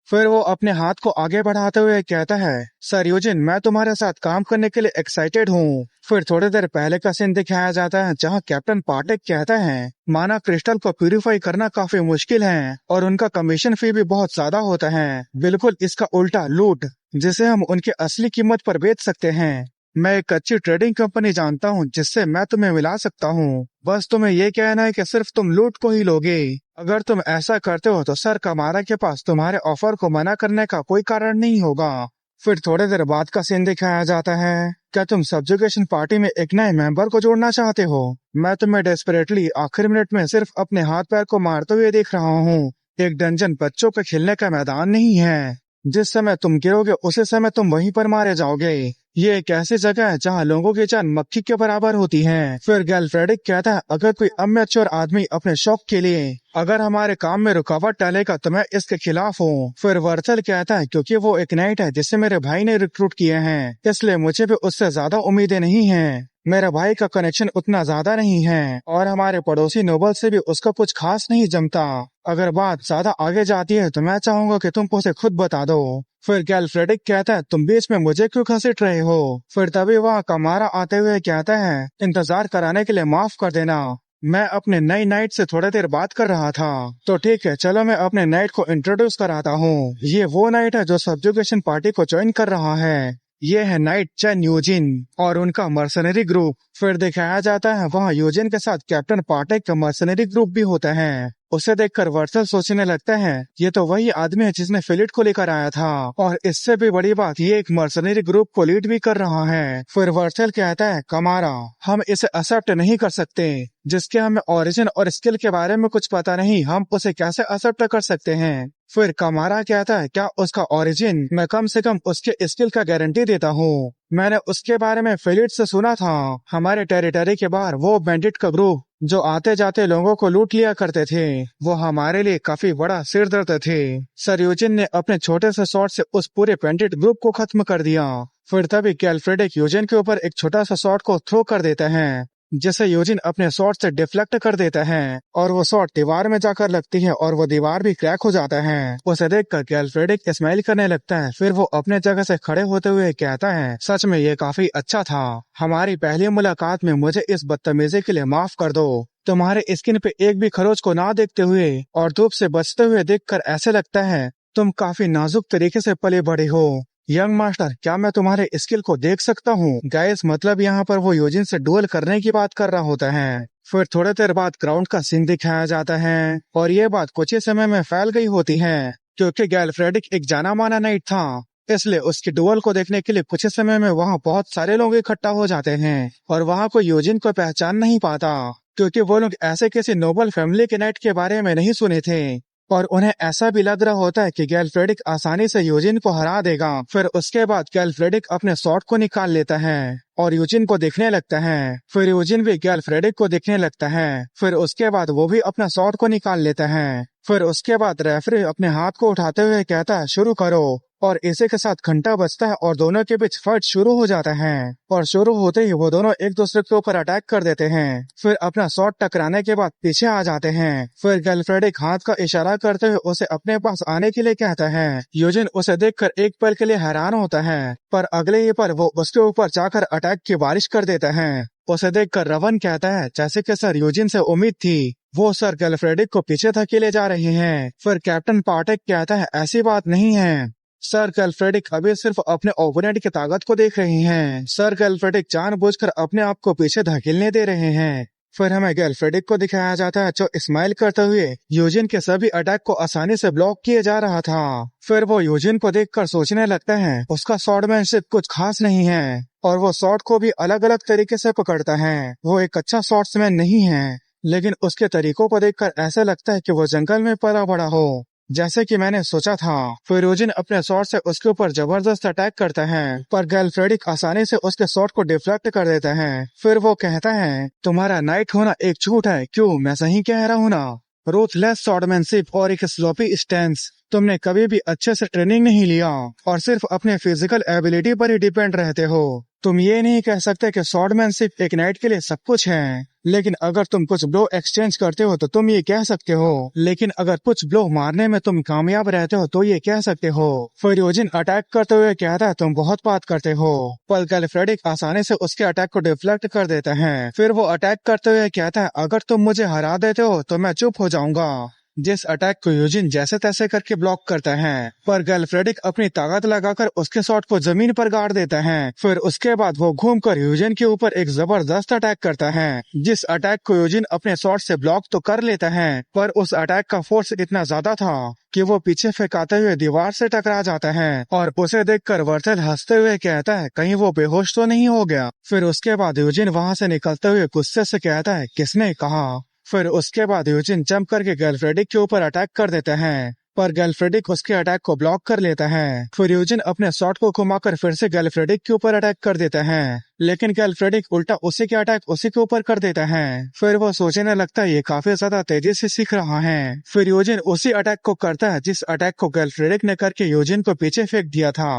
फिर वो अपने हाथ को आगे बढ़ाते हुए कहता है सर यूजिन, मैं तुम्हारे साथ काम करने के लिए एक्साइटेड हूँ। फिर थोड़ी देर पहले का सीन दिखाया जाता है जहाँ कैप्टन पाटेक कहता है माना क्रिस्टल को प्यूरिफाई करना काफी मुश्किल है और उनका कमीशन फी भी बहुत ज्यादा होता है, बिल्कुल इसका उल्टा लूट जिसे हम उनकी असली कीमत पर बेच सकते हैं। मैं एक अच्छी ट्रेडिंग कंपनी जानता हूँ जिससे मैं तुम्हें मिला सकता हूँ, बस तुम्हें ये कहना है कि सिर्फ तुम लूट को ही लोगे। अगर तुम ऐसा करते हो तो सर कमारा के पास तुम्हारे ऑफर को मना करने का कोई कारण नहीं होगा। फिर थोड़ी देर बाद का सीन दिखाया जाता है, क्या तुम सब्जुगेशन पार्टी में एक नए मेंबर को जोड़ना चाहते हो? मैं तुम्हें डेस्परेटली आखिरी मिनट में सिर्फ अपने हाथ पैर को मारते हुए देख रहा हूँ। एक डंजन बच्चों के खेलने का मैदान नहीं है, जिस समय तुम गिरोगे उसी समय तुम वहीं पर मारे जाओगे। ये एक ऐसी जगह है जहाँ लोगों की जान मक्खी के बराबर होती है। फिर गैल फ्रेडिक कहता है अगर कोई अमेच्योर आदमी अपने शौक के लिए अगर हमारे काम में रुकावट डालेगा तो मैं इसके खिलाफ हूँ। फिर वर्थल कहता है क्योंकि वो एक नाइट है जिसे मेरे भाई ने रिक्रूट किए हैं, इसलिए मुझे भी उससे ज्यादा उम्मीदें नहीं है। मेरे भाई का कनेक्शन उतना ज्यादा नहीं है और हमारे पड़ोसी नोबल से भी उसका कुछ खास नहीं जमता। अगर बात ज्यादा आगे जाती है तो मैं चाहूंगा कि तुम उसे खुद बता दो। फिर गैल फ्रेडिक कहता है तुम बीच में मुझे क्यों घसीट रहे हो? फिर तभी वहाँ कमारा आते हुए कहता है इंतजार कराने के लिए माफ कर देना, मैं अपने नई नाइट से थोड़ी देर बात कर रहा था। तो ठीक है चलो मैं अपने नाइट को इंट्रोड्यूस कराता हूँ। ये वो नाइट है जो सब्जुगेशन पार्टी को ज्वाइन कर रहा है। ये है नाइट चेन यूजिन और उनका मर्सनरी ग्रुप। फिर दिखाया जाता है वहाँ यूजिन के साथ कैप्टन पाटेक का मर्सनरी ग्रुप भी होता है। उसे देखकर वर्सल सोचने लगता है ये तो वही आदमी है जिसने फिलिट को लेकर आया था और इससे भी बड़ी बात ये एक मर्सनरी ग्रुप को लीड भी कर रहा है। फिर वर्सल कहता है कमारा, हम इसे एक्सेप्ट नहीं कर सकते, जिसके हमें ओरिजिन और स्किल के बारे में कुछ पता नहीं, हम उसे कैसे एक्सेप्ट कर सकते हैं? फिर कमारा कहता है क्या उसका ओरिजिन? मैं कम से कम उसके स्किल का गारंटी देता हूँ, मैंने उसके बारे में फिलिट से सुना था। हमारे टेरिटरी के बाहर वो बैंडिट का ग्रुप जो आते जाते लोगों को लूट लिया करते थे, वो हमारे लिए काफी बड़ा सिर दर्द थे। सर यूजिन ने अपने छोटे से शॉट से उस पूरे बैंडिट ग्रुप को खत्म कर दिया। फिर तभी गैल फ्रेडिक यूजिन के ऊपर एक छोटा सा शॉट को थ्रो कर देता है, जिसे यूजिन अपने शॉट से डिफ्लेक्ट कर देता है और वो शॉट दीवार में जाकर लगती है और वो दीवार भी क्रैक हो जाता है। उसे देखकर गैल फ्रेडिक स्माइल करने लगता है। फिर वो अपने जगह से खड़े होते हुए कहता है सच में ये काफी अच्छा था, हमारी पहली मुलाकात में मुझे इस बदतमीजी के लिए माफ कर दो। तुम्हारे स्किन पे एक भी खरोच को ना देखते हुए और धूप से बचते हुए देखकर ऐसे लगता है तुम काफी नाजुक तरीके से पले बड़े हो। यंग मास्टर, क्या मैं तुम्हारे स्किल को देख सकता हूँ? गाइस मतलब यहाँ पर वो यूजिन से डुएल करने की बात कर रहा होता है। फिर थोड़ी देर बाद ग्राउंड का सीन दिखाया जाता है और ये बात कुछ ही समय में फैल गई होती है क्योंकि गैल फ्रेडिक एक जाना माना नाइट था, इसलिए उसकी डुएल को देखने के लिए कुछ ही समय में वहाँ बहुत सारे लोग इकट्ठा हो जाते हैं और वहाँ कोई यूजिन को पहचान नहीं पाता क्योंकि वो लोग ऐसे किसी नोबल फैमिली के नाइट के बारे में नहीं सुने थे और उन्हें ऐसा भी लग रहा होता है कि गैल फ्रेडिक आसानी से यूजिन को हरा देगा। फिर उसके बाद गैल फ्रेडिक अपने शॉट को निकाल लेता है और यूजिन को देखने लगता है। फिर यूजिन भी गैल फ्रेडिक को देखने लगता है। फिर उसके बाद वो भी अपना शॉट को निकाल लेता है। फिर उसके बाद रेफरी अपने हाथ को उठाते हुए कहता है शुरू करो और इसी के साथ घंटा बजता है और दोनों के बीच फाइट शुरू हो जाता है और शुरू होते ही वो दोनों एक दूसरे के ऊपर अटैक कर देते हैं। फिर अपना शॉट टकराने के बाद पीछे आ जाते हैं। फिर गैल फ्रेडिक हाथ का इशारा करते हुए उसे अपने पास आने के लिए कहता है। यूजिन उसे देखकर एक पल के लिए हैरान होता है पर अगले ही पल वो उसके ऊपर जाकर अटैक की बारिश कर देता है। उसे देखकर रवन कहता है जैसे कि सर यूजिन से उम्मीद थी, वो सर गैल फ्रेडिक को पीछे धकेले जा रहे हैं। फिर कैप्टन पाटेक कहता है ऐसी बात नहीं है सर, गैल फ्रेडिक अभी सिर्फ अपने ओपोनेंट की ताकत को देख रहे हैं। सर गैल फ्रेडिक जानबूझकर अपने आप को पीछे धकेलने दे रहे हैं। फिर हमें गर्लफ्रेडिक को दिखाया जाता है जो स्माइल करते हुए यूजिन के सभी अटैक को आसानी से ब्लॉक किए जा रहा था। फिर वो यूजिन को देखकर सोचने लगता है उसका स्वॉर्डमैनशिप कुछ खास नहीं है और वो स्वॉर्ड को भी अलग अलग तरीके से पकड़ता है। वो एक अच्छा स्वॉर्ड्समैन नहीं है, लेकिन उसके तरीकों को देखकर ऐसा लगता है कि वो जंगल में पला बड़ा हो, जैसे कि मैंने सोचा था। फिर यूजिन अपने शॉट से उसके ऊपर जबरदस्त अटैक करता है, पर गर्लफ्रेडिक आसानी से उसके शॉट को डिफ्लेक्ट कर देता है। फिर वो कहता है तुम्हारा नाइट होना एक झूठ है, क्यों मैं सही कह रहा हूँ ना। रूथलेस स्वॉर्डमैनशिप और एक स्लोपी स्टैंस, तुमने कभी भी अच्छे से ट्रेनिंग नहीं लिया और सिर्फ अपने फिजिकल एबिलिटी पर ही डिपेंड रहते हो। तुम ये नहीं कह सकते कि स्वॉर्डमैनशिप एक नाइट के लिए सब कुछ है, लेकिन अगर तुम कुछ ब्लो एक्सचेंज करते हो तो तुम ये कह सकते हो, लेकिन अगर कुछ ब्लो मारने में तुम कामयाब रहते हो तो ये कह सकते हो। फिर यूजिन अटैक करते हुए कहता है तुम बहुत बात करते हो, पर गर्लफ्रेडिक आसानी से उसके अटैक को डिफ्लेक्ट कर देता है। फिर वो अटैक करते हुए कहता है अगर तुम मुझे हरा देते हो तो मैं चुप हो जाऊंगा, जिस अटैक को यूजिन जैसे तैसे करके ब्लॉक करता है, पर गर्लफ्रेडिक अपनी ताकत लगाकर उसके शॉट को जमीन पर गाड़ देता है। फिर उसके बाद वो घूमकर यूजिन के ऊपर एक जबरदस्त अटैक करता है, जिस अटैक को यूजिन अपने शॉट से ब्लॉक तो कर लेता है, पर उस अटैक का फोर्स इतना ज्यादा था कि वो पीछे फेंकाते हुए दीवार से टकरा जाता है और उसे देखकर वर्थल हंसते हुए कहता है कहीं वो बेहोश तो नहीं हो गया। फिर उसके बाद यूजिन वहां से निकलते हुए गुस्से से कहता है किसने कहा। फिर उसके बाद यूजिन जंप करके गर्लफ्रेडिक के ऊपर अटैक कर देता है, पर गर्लफ्रेडिक उसके अटैक को ब्लॉक कर लेता है। फिर यूजिन अपने शॉट को घुमाकर फिर से गर्लफ्रेडिक के ऊपर अटैक कर देता है, लेकिन गर्लफ्रेडिक उल्टा उसी के अटैक उसी के ऊपर कर देता है। फिर वो सोचने लगता है ये काफी ज्यादा तेजी से सीख रहा है। फिर यूजिन उसी अटैक को करता है जिस अटैक को गर्लफ्रेडिक ने करके यूजिन को पीछे फेंक दिया था,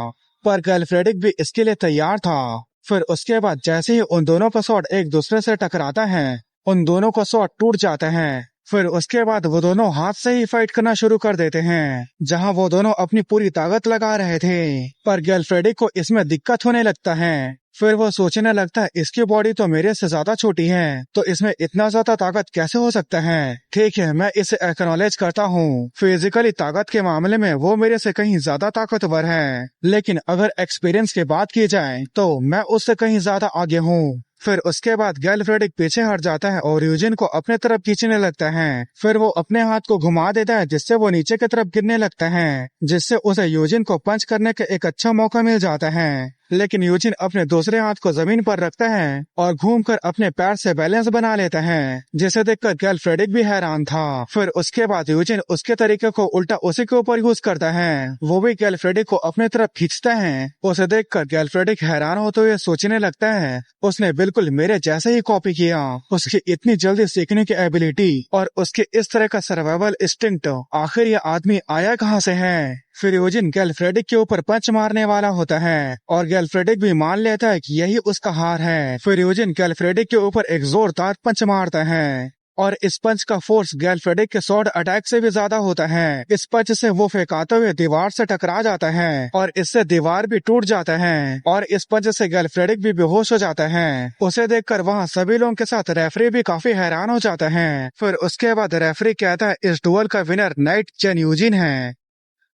पर गर्लफ्रेडिक भी इसके लिए तैयार था। फिर उसके बाद जैसे ही उन दोनों का शॉट एक दूसरे से टकराता है, उन दोनों का शॉट टूट जाता है। फिर उसके बाद वो दोनों हाथ से ही फाइट करना शुरू कर देते हैं, जहां वो दोनों अपनी पूरी ताकत लगा रहे थे, पर गर्लफ्रेडिक को इसमें दिक्कत होने लगता है। फिर वो सोचने लगता है इसकी बॉडी तो मेरे से ज्यादा छोटी है, तो इसमें इतना ज्यादा ताकत कैसे हो सकता है। ठीक है, मैं इसे एक्नॉलेज करता हूँ, फिजिकली ताकत के मामले में वो मेरे से कहीं ज्यादा ताकतवर है, लेकिन अगर एक्सपीरियंस की बात की जाए तो मैं उससे कहीं ज्यादा आगे हूँ। फिर उसके बाद गर्लफ्रेडिक पीछे हट जाता है और यूजिन को अपने तरफ खींचने लगता है। फिर वो अपने हाथ को घुमा देता है जिससे वो नीचे की तरफ गिरने लगता है, जिससे उसे यूजिन को पंच करने का एक अच्छा मौका मिल जाता है। लेकिन यूजिन अपने दूसरे हाथ को जमीन पर रखता है और घूमकर अपने पैर से बैलेंस बना लेता है, जिसे देखकर गर्लफ्रेडिक भी हैरान था। फिर उसके बाद यूजिन उसके तरीके को उल्टा उसी के ऊपर यूज करता है, वो भी गर्लफ्रेडिक को अपने तरफ खींचता है। उसे देखकर गर्लफ्रेडिक हैरान होते हुए सोचने लगता है उसने बिल्कुल मेरे जैसे ही कॉपी किया। उसकी इतनी जल्दी सीखने की एबिलिटी और उसके इस तरह का सर्वाइवल इंस्टिंक्ट, आखिर ये आदमी आया कहाँ से है। फिर यूजिन गर्लफ्रेडिक के ऊपर पंच मारने वाला होता है और गर्लफ्रेडिक भी मान लेता है कि यही उसका हार है। फिर यूजिन गर्लफ्रेडिक के ऊपर एक जोरदार पंच मारता है और इस पंच का फोर्स गर्लफ्रेडिक के स्वॉर्ड अटैक से भी ज्यादा होता है। इस पंच से वो फेंकाते हुए दीवार से टकरा जाता है और इससे दीवार भी टूट जाता है और इस पंच से गर्लफ्रेडिक भी बेहोश हो जाता है। उसे देखकर वहाँ सभी लोगों के साथ रेफरी भी काफी हैरान हो जाता है। फिर उसके बाद रेफरी कहता है इस डुअल का विनर नाइट चेन यूजिन है।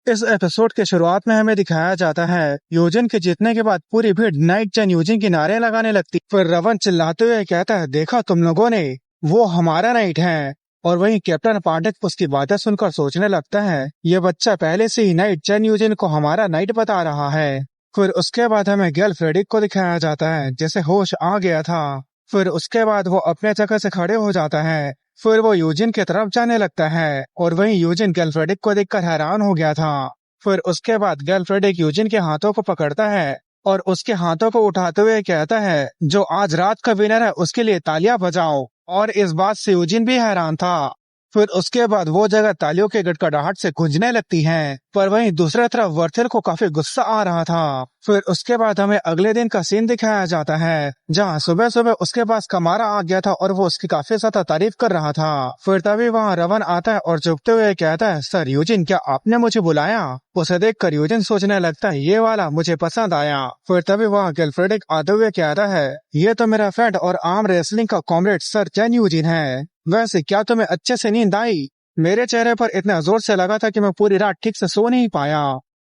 इस एपिसोड के शुरुआत में हमें दिखाया जाता है यूजिन के जीतने के बाद पूरी भीड़ नाइट चेन यूजिन की नारे लगाने लगती। फिर रवन चिल्लाते हुए कहता है देखा तुम लोगों ने, वो हमारा नाइट है। और वहीं कैप्टन पांडेक उसकी बातें सुनकर सोचने लगता है ये बच्चा पहले से ही नाइट चेन यूजिन को हमारा नाइट बता रहा है। फिर उसके बाद हमें गर्लफ्रेडिक को दिखाया जाता है जैसे होश आ गया था। फिर उसके बाद वो अपने जगह से खड़े हो जाता है। फिर वो यूजिन की तरफ जाने लगता है और वहीं यूजिन गर्लफ्रेडिक को देखकर हैरान हो गया था। फिर उसके बाद गर्लफ्रेडिक यूजिन के हाथों को पकड़ता है और उसके हाथों को उठाते हुए कहता है जो आज रात का विनर है उसके लिए तालियां बजाओ। और इस बात से यूजिन भी हैरान था। फिर उसके बाद वो जगह तालियों के गड़गड़ाहट से गूंजने लगती है, पर वहीं दूसरी तरफ वर्थल को काफी गुस्सा आ रहा था। फिर उसके बाद हमें अगले दिन का सीन दिखाया जाता है जहां सुबह सुबह उसके पास कमारा आ गया था और वो उसकी काफी ज्यादा तारीफ कर रहा था। फिर तभी वहां रवन आता है और चुपते हुए कहता है सर यूजिन क्या आपने मुझे बुलाया। उसे देखकर यूजिन सोचने लगता है ये वाला मुझे पसंद आया। फिर तभी वहाँ गर्लफ्रेडिक आते हुए कहता है ये तो मेरा फ्रेंड और आर्म रेसलिंग का कॉमरेड सर चेन यूजिन है। वैसे क्या तुम्हें अच्छे से नींद आई? मेरे चेहरे पर इतना जोर से लगा था कि मैं पूरी रात ठीक से सो नहीं पाया।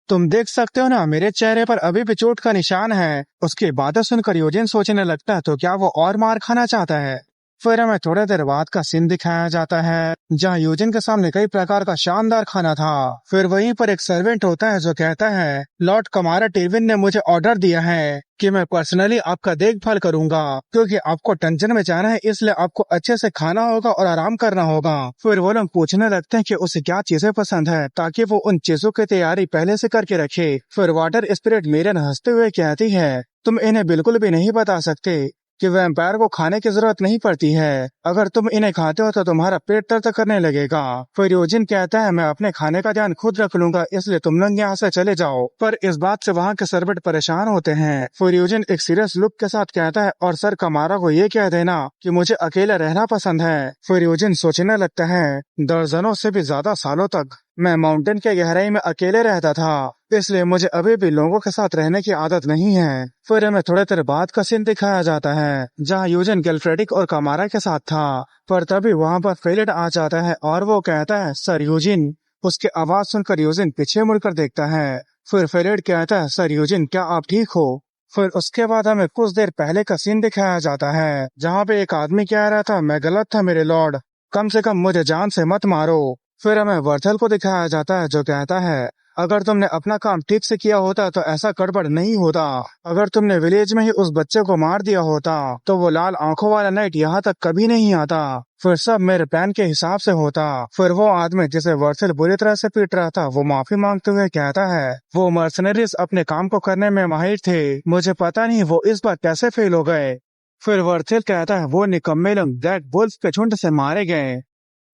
तुम देख सकते हो ना मेरे चेहरे पर अभी भी चोट का निशान है। उसकी बातें सुनकर यूजिन सोचने लगता है तो क्या वो और मार खाना चाहता है। फिर हमें थोड़ी देर बाद का सीन दिखाया जाता है जहाँ यूजिन के सामने कई प्रकार का शानदार खाना था। फिर वहीं पर एक सर्वेंट होता है जो कहता है, लॉर्ड कमारा टिरविन ने मुझे ऑर्डर दिया है कि मैं पर्सनली आपका देखभाल करूंगा, क्योंकि आपको डंजन में जाना है, इसलिए आपको अच्छे से खाना होगा और आराम करना होगा। फिर वो लोग पूछने लगते हैं कि उसे क्या चीजें पसंद है ताकि वो उन चीजों की तैयारी पहले से करके रखे। फिर वाटर स्पिरिट मीरन हंसते हुए कहती है, तुम इन्हें बिल्कुल भी नहीं बता सकते कि वैम्पायर को खाने की जरूरत नहीं पड़ती है। अगर तुम इन्हें खाते हो तो तुम्हारा पेट दर्द करने लगेगा। फिर यूजिन कहता है, मैं अपने खाने का ध्यान खुद रख लूंगा, इसलिए तुम लोग यहाँ से चले जाओ। पर इस बात से वहाँ के सर्वेंट परेशान होते हैं। फिर यूजिन एक सीरियस लुक के साथ कहता है, और सर कमारा को ये कह देना कि मुझे अकेला रहना पसंद है। फिर यूजिन सोचने लगता है, दर्जनों से भी ज्यादा सालों तक मैं माउंटेन के गहराई में अकेले रहता था, इसलिए मुझे अभी भी लोगों के साथ रहने की आदत नहीं है। फिर हमें थोड़े देर बाद का सीन दिखाया जाता है जहाँ यूजिन गिलफ्रेडिक और कमारा के साथ था। पर तभी वहाँ पर फेलिड आ जाता है और वो कहता है, सर यूजिन। उसकी आवाज सुनकर यूजिन पीछे मुड़कर देखता है। फिर फेलिड कहता है, सर यूजिन, क्या आप ठीक हो? फिर उसके बाद हमें कुछ देर पहले का सीन दिखाया जाता है जहाँ पे एक आदमी कह रहा था, मैं गलत था मेरे लॉर्ड, कम से कम मुझे जान से मत मारो। फिर हमें वर्थल को दिखाया जाता है जो कहता है, अगर तुमने अपना काम ठीक से किया होता तो ऐसा गड़बड़ नहीं होता। अगर तुमने विलेज में ही उस बच्चे को मार दिया होता तो वो लाल आंखों वाला नाइट यहाँ तक कभी नहीं आता। फिर सब मेरे प्लान के हिसाब से होता। फिर वो आदमी जिसे वर्सल बुरी तरह से पीट रहा था वो माफी मांगते हुए कहता है, वो मर्सनरीज अपने काम को करने में माहिर थे, मुझे पता नहीं वो इस बार कैसे फेल हो गए। फिर वर्थिल कहता है, वो निकम्मे लोग ब्लैक वुल्फ के झुंड से मारे गए,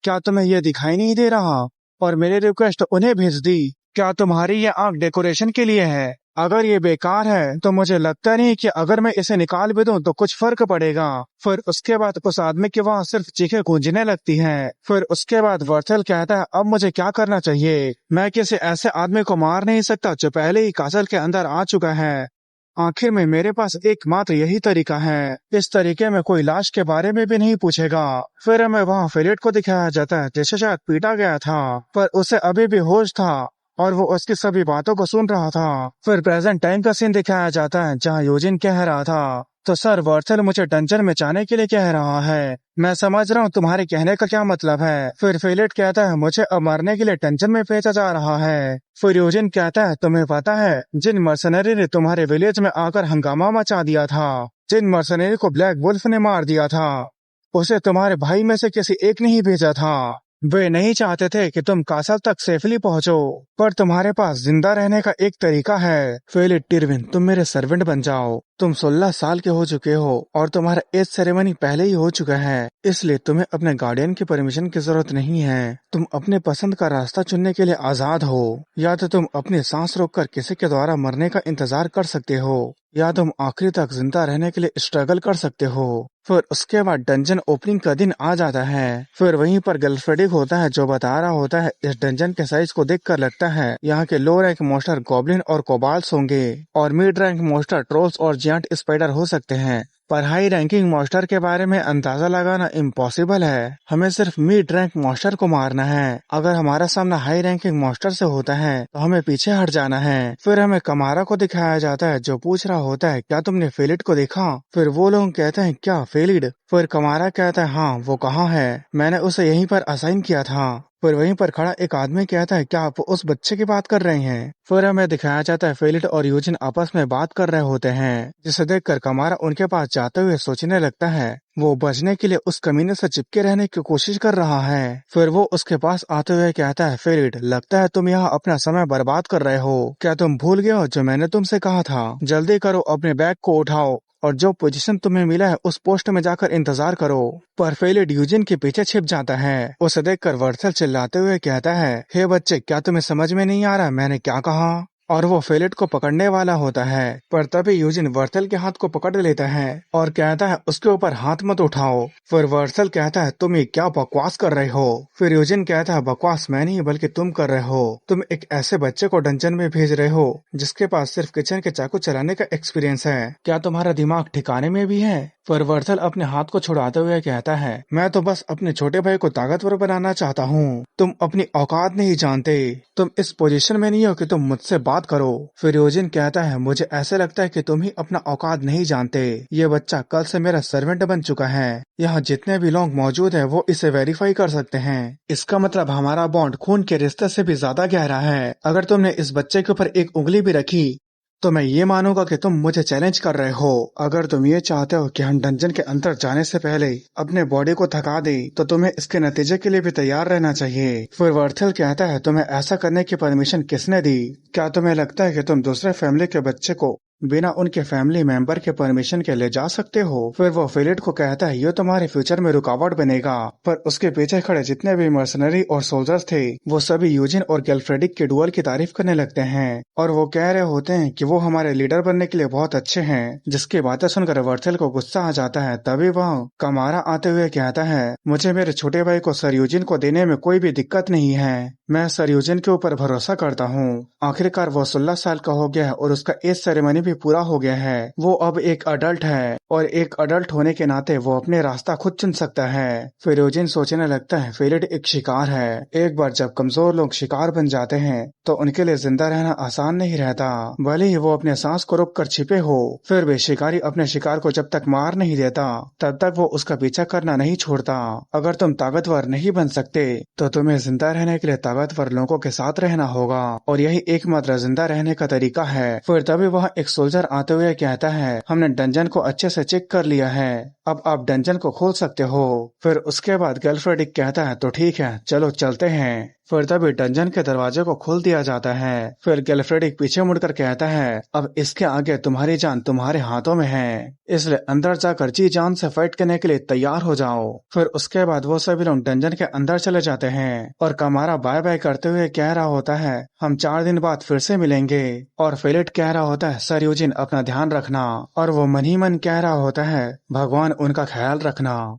क्या तुम्हें ये दिखाई नहीं दे रहा? और मेरी रिक्वेस्ट उन्हें भेज दी। क्या तुम्हारी ये आंख डेकोरेशन के लिए है? अगर ये बेकार है तो मुझे लगता नहीं कि अगर मैं इसे निकाल भी दूं तो कुछ फर्क पड़ेगा। फिर उसके बाद उस आदमी की वहाँ सिर्फ चीखें गूंजने लगती हैं। फिर उसके बाद वर्थल कहता है, अब मुझे क्या करना चाहिए? मैं किसी ऐसे आदमी को मार नहीं सकता जो पहले ही कासल के अंदर आ चुका है। आखिर में मेरे पास एकमात्र यही तरीका है। इस तरीके में कोई लाश के बारे में भी नहीं पूछेगा। फिर हमें वहाँ फेलिट को दिखाया जाता है जिसे शायद पीटा गया था, पर उसे अभी भी होश था और वो उसकी सभी बातों को सुन रहा था। फिर प्रेजेंट टाइम का सीन दिखाया जाता है जहाँ यूजिन कह रहा था, तो सर वर्थल मुझे डंजन में जाने के लिए कह रहा है, मैं समझ रहा हूँ तुम्हारे कहने का क्या मतलब है। फिर फेलिट कहता है, मुझे अब मरने के लिए डंजन में भेजा जा रहा है। फिर यूजिन कहता है, तुम्हें पता है जिन मर्सनरी ने तुम्हारे विलेज में आकर हंगामा मचा दिया था, जिन मर्सनरी को ब्लैक वुल्फ ने मार दिया था, उसे तुम्हारे भाई में से किसी एक ने ही भेजा था। वे नहीं चाहते थे कि तुम कासल तक सेफली पहुंचो, पर तुम्हारे पास जिंदा रहने का एक तरीका है। फेलिट टिरविन, तुम मेरे सर्वेंट बन जाओ। तुम 16 साल के हो चुके हो और तुम्हारा एज सेरेमनी पहले ही हो चुका है, इसलिए तुम्हें अपने गार्डियन की परमिशन की जरूरत नहीं है। तुम अपने पसंद का रास्ता चुनने के लिए आजाद हो। या तो तुम अपनी सांस रोककर किसी के द्वारा मरने का इंतजार कर सकते हो, या तुम आखिरी तक जिंदा रहने के लिए स्ट्रगल कर सकते हो। फिर उसके बाद डंजन ओपनिंग का दिन आ जाता है। फिर वहीं पर गिलफ्रेडिक होता है जो बता रहा होता है, इस डंजन के साइज को देखकर लगता है यहाँ के लो रैंक मोस्टर गॉब्लिन और कोबाल्स होंगे और मिड रैंक मोस्टर ट्रोल्स और जियांट स्पाइडर हो सकते हैं, पर हाई रैंकिंग मॉन्स्टर के बारे में अंदाजा लगाना इम्पॉसिबल है। हमें सिर्फ मिड रैंक मॉन्स्टर को मारना है। अगर हमारा सामना हाई रैंकिंग मॉन्स्टर से होता है तो हमें पीछे हट जाना है। फिर हमें कमारा को दिखाया जाता है जो पूछ रहा होता है, क्या तुमने फेलिड को देखा? फिर वो लोग कहते हैं, क्या फेलिड? फिर कमारा कहता है, हाँ वो कहाँ है, मैंने उसे यहीं पर असाइन किया था। फिर वहीं पर खड़ा एक आदमी कहता है, क्या आप उस बच्चे की बात कर रहे हैं? फिर हमें दिखाया जाता है फेलिड और यूजिन आपस में बात कर रहे होते हैं, जिसे देखकर कमारा उनके पास जाते हुए सोचने लगता है वो बचने के लिए उस कमीने से चिपके रहने की कोशिश कर रहा है। फिर वो उसके पास आते हुए कहता है, फेलिड, लगता है तुम यहाँ अपना समय बर्बाद कर रहे हो। क्या तुम भूल गए हो जो मैंने तुमसे कहा था? जल्दी करो, अपने बैग को उठाओ और जो पोजीशन तुम्हें मिला है उस पोस्ट में जाकर इंतजार करो। पर फेलिड यूजिन के पीछे छिप जाता है। उसे देखकर वर्थल चिल्लाते हुए कहता है, हे बच्चे, क्या तुम्हें समझ में नहीं आ रहा मैंने क्या कहा? और वो फेलिड को पकड़ने वाला होता है, पर तभी यूजिन वर्थल के हाथ को पकड़ लेता है और कहता है, उसके ऊपर हाथ मत उठाओ। फिर वर्थल कहता है, तुम ये क्या बकवास कर रहे हो? फिर यूजिन कहता है, बकवास मैं नहीं बल्कि तुम कर रहे हो। तुम एक ऐसे बच्चे को डंजन में भेज रहे हो जिसके पास सिर्फ किचन के चाकू चलाने का एक्सपीरियंस है। क्या तुम्हारा दिमाग ठिकाने में भी है? पर वर्थल अपने हाथ को छुड़ाते हुए कहता है, मैं तो बस अपने छोटे भाई को ताकतवर बनाना चाहता हूँ। तुम अपनी औकात नहीं जानते। तुम इस पोजीशन में नहीं हो कि तुम मुझसे बात करो। फिर योजिन कहता है, मुझे ऐसे लगता है कि तुम ही अपना औकात नहीं जानते। ये बच्चा कल से मेरा सर्वेंट बन चुका है। यहाँ जितने भी लोग मौजूद हैं वो इसे वेरीफाई कर सकते हैं। इसका मतलब हमारा बॉन्ड खून के रिश्ते से भी ज्यादा गहरा है। अगर तुमने इस बच्चे के ऊपर एक उंगली भी रखी तो मैं ये मानूंगा कि तुम मुझे चैलेंज कर रहे हो। अगर तुम ये चाहते हो कि हम डंजन के अंदर जाने से पहले अपने बॉडी को थका दे तो तुम्हें इसके नतीजे के लिए भी तैयार रहना चाहिए। फिर वर्थल कहता है, तुम्हें ऐसा करने की परमिशन किसने दी? क्या तुम्हें लगता है कि तुम दूसरे फैमिली के बच्चे को बिना उनके फैमिली मेंबर के परमिशन के ले जा सकते हो? फिर वो फिलिट को कहता है, ये तुम्हारे फ्यूचर में रुकावट बनेगा। पर उसके पीछे खड़े जितने भी मर्सनरी और सोल्जर्स थे वो सभी यूजिन और गेल्फ्रेडिक के डुअल की तारीफ करने लगते हैं और वो कह रहे होते हैं कि वो हमारे लीडर बनने के लिए बहुत अच्छे हैं। जिसकी बातें सुनकर वर्थल को गुस्सा आ जाता है। तभी वह कमारा आते हुए कहता है, मुझे मेरे छोटे भाई को सर यूजिन को देने में कोई भी दिक्कत नहीं है। मैं सर यूजिन के ऊपर भरोसा करता हूँ। आखिरकार वो 16 साल का हो गया है और उसका एज सेरेमनी भी पूरा हो गया है। वो अब एक अडल्ट है और एक अडल्ट होने के नाते वो अपने रास्ता खुद चुन सकता है। फिर यूजिन सोचने लगता है, फिलिट एक शिकार है। एक बार जब कमजोर लोग शिकार बन जाते हैं तो उनके लिए जिंदा रहना आसान नहीं रहता। भले ही वो अपने सांस को रोक कर छिपे हो, फिर भी शिकारी अपने शिकार को जब तक मार नहीं देता तब तक वो उसका पीछा करना नहीं छोड़ता। अगर तुम ताकतवर नहीं बन सकते तो तुम्हें जिंदा रहने के लिए ताकतवर लोगों के साथ रहना होगा और यही एकमात्र जिंदा रहने का तरीका है। फिर तभी वह एक सोल्जर आते हुए कहता है, हमने डंजन को अच्छे से चेक कर लिया है, अब आप डंजन को खोल सकते हो। फिर उसके बाद गेल्फ्रेडिक कहता है, तो ठीक है, चलो चलते हैं। फिर तभी डंजन के दरवाजे को खोल दिया जाता है। फिर गेल्फ्रेडिक पीछे मुड़कर कहता है, अब इसके आगे तुम्हारी जान तुम्हारे हाथों में है, इसलिए अंदर जाकर जी जान से फाइट करने के लिए तैयार हो जाओ। फिर उसके बाद वो सभी लोग डंजन के अंदर चले जाते हैं और कमारा बाय बाय करते हुए कह रहा होता है, हम 4 दिन बाद फिर से मिलेंगे। और फिलिट कह रहा होता है, सर यूजिन अपना ध्यान रखना। और वो मन ही मन कह रहा होता है, भगवान उनका ख्याल रखना।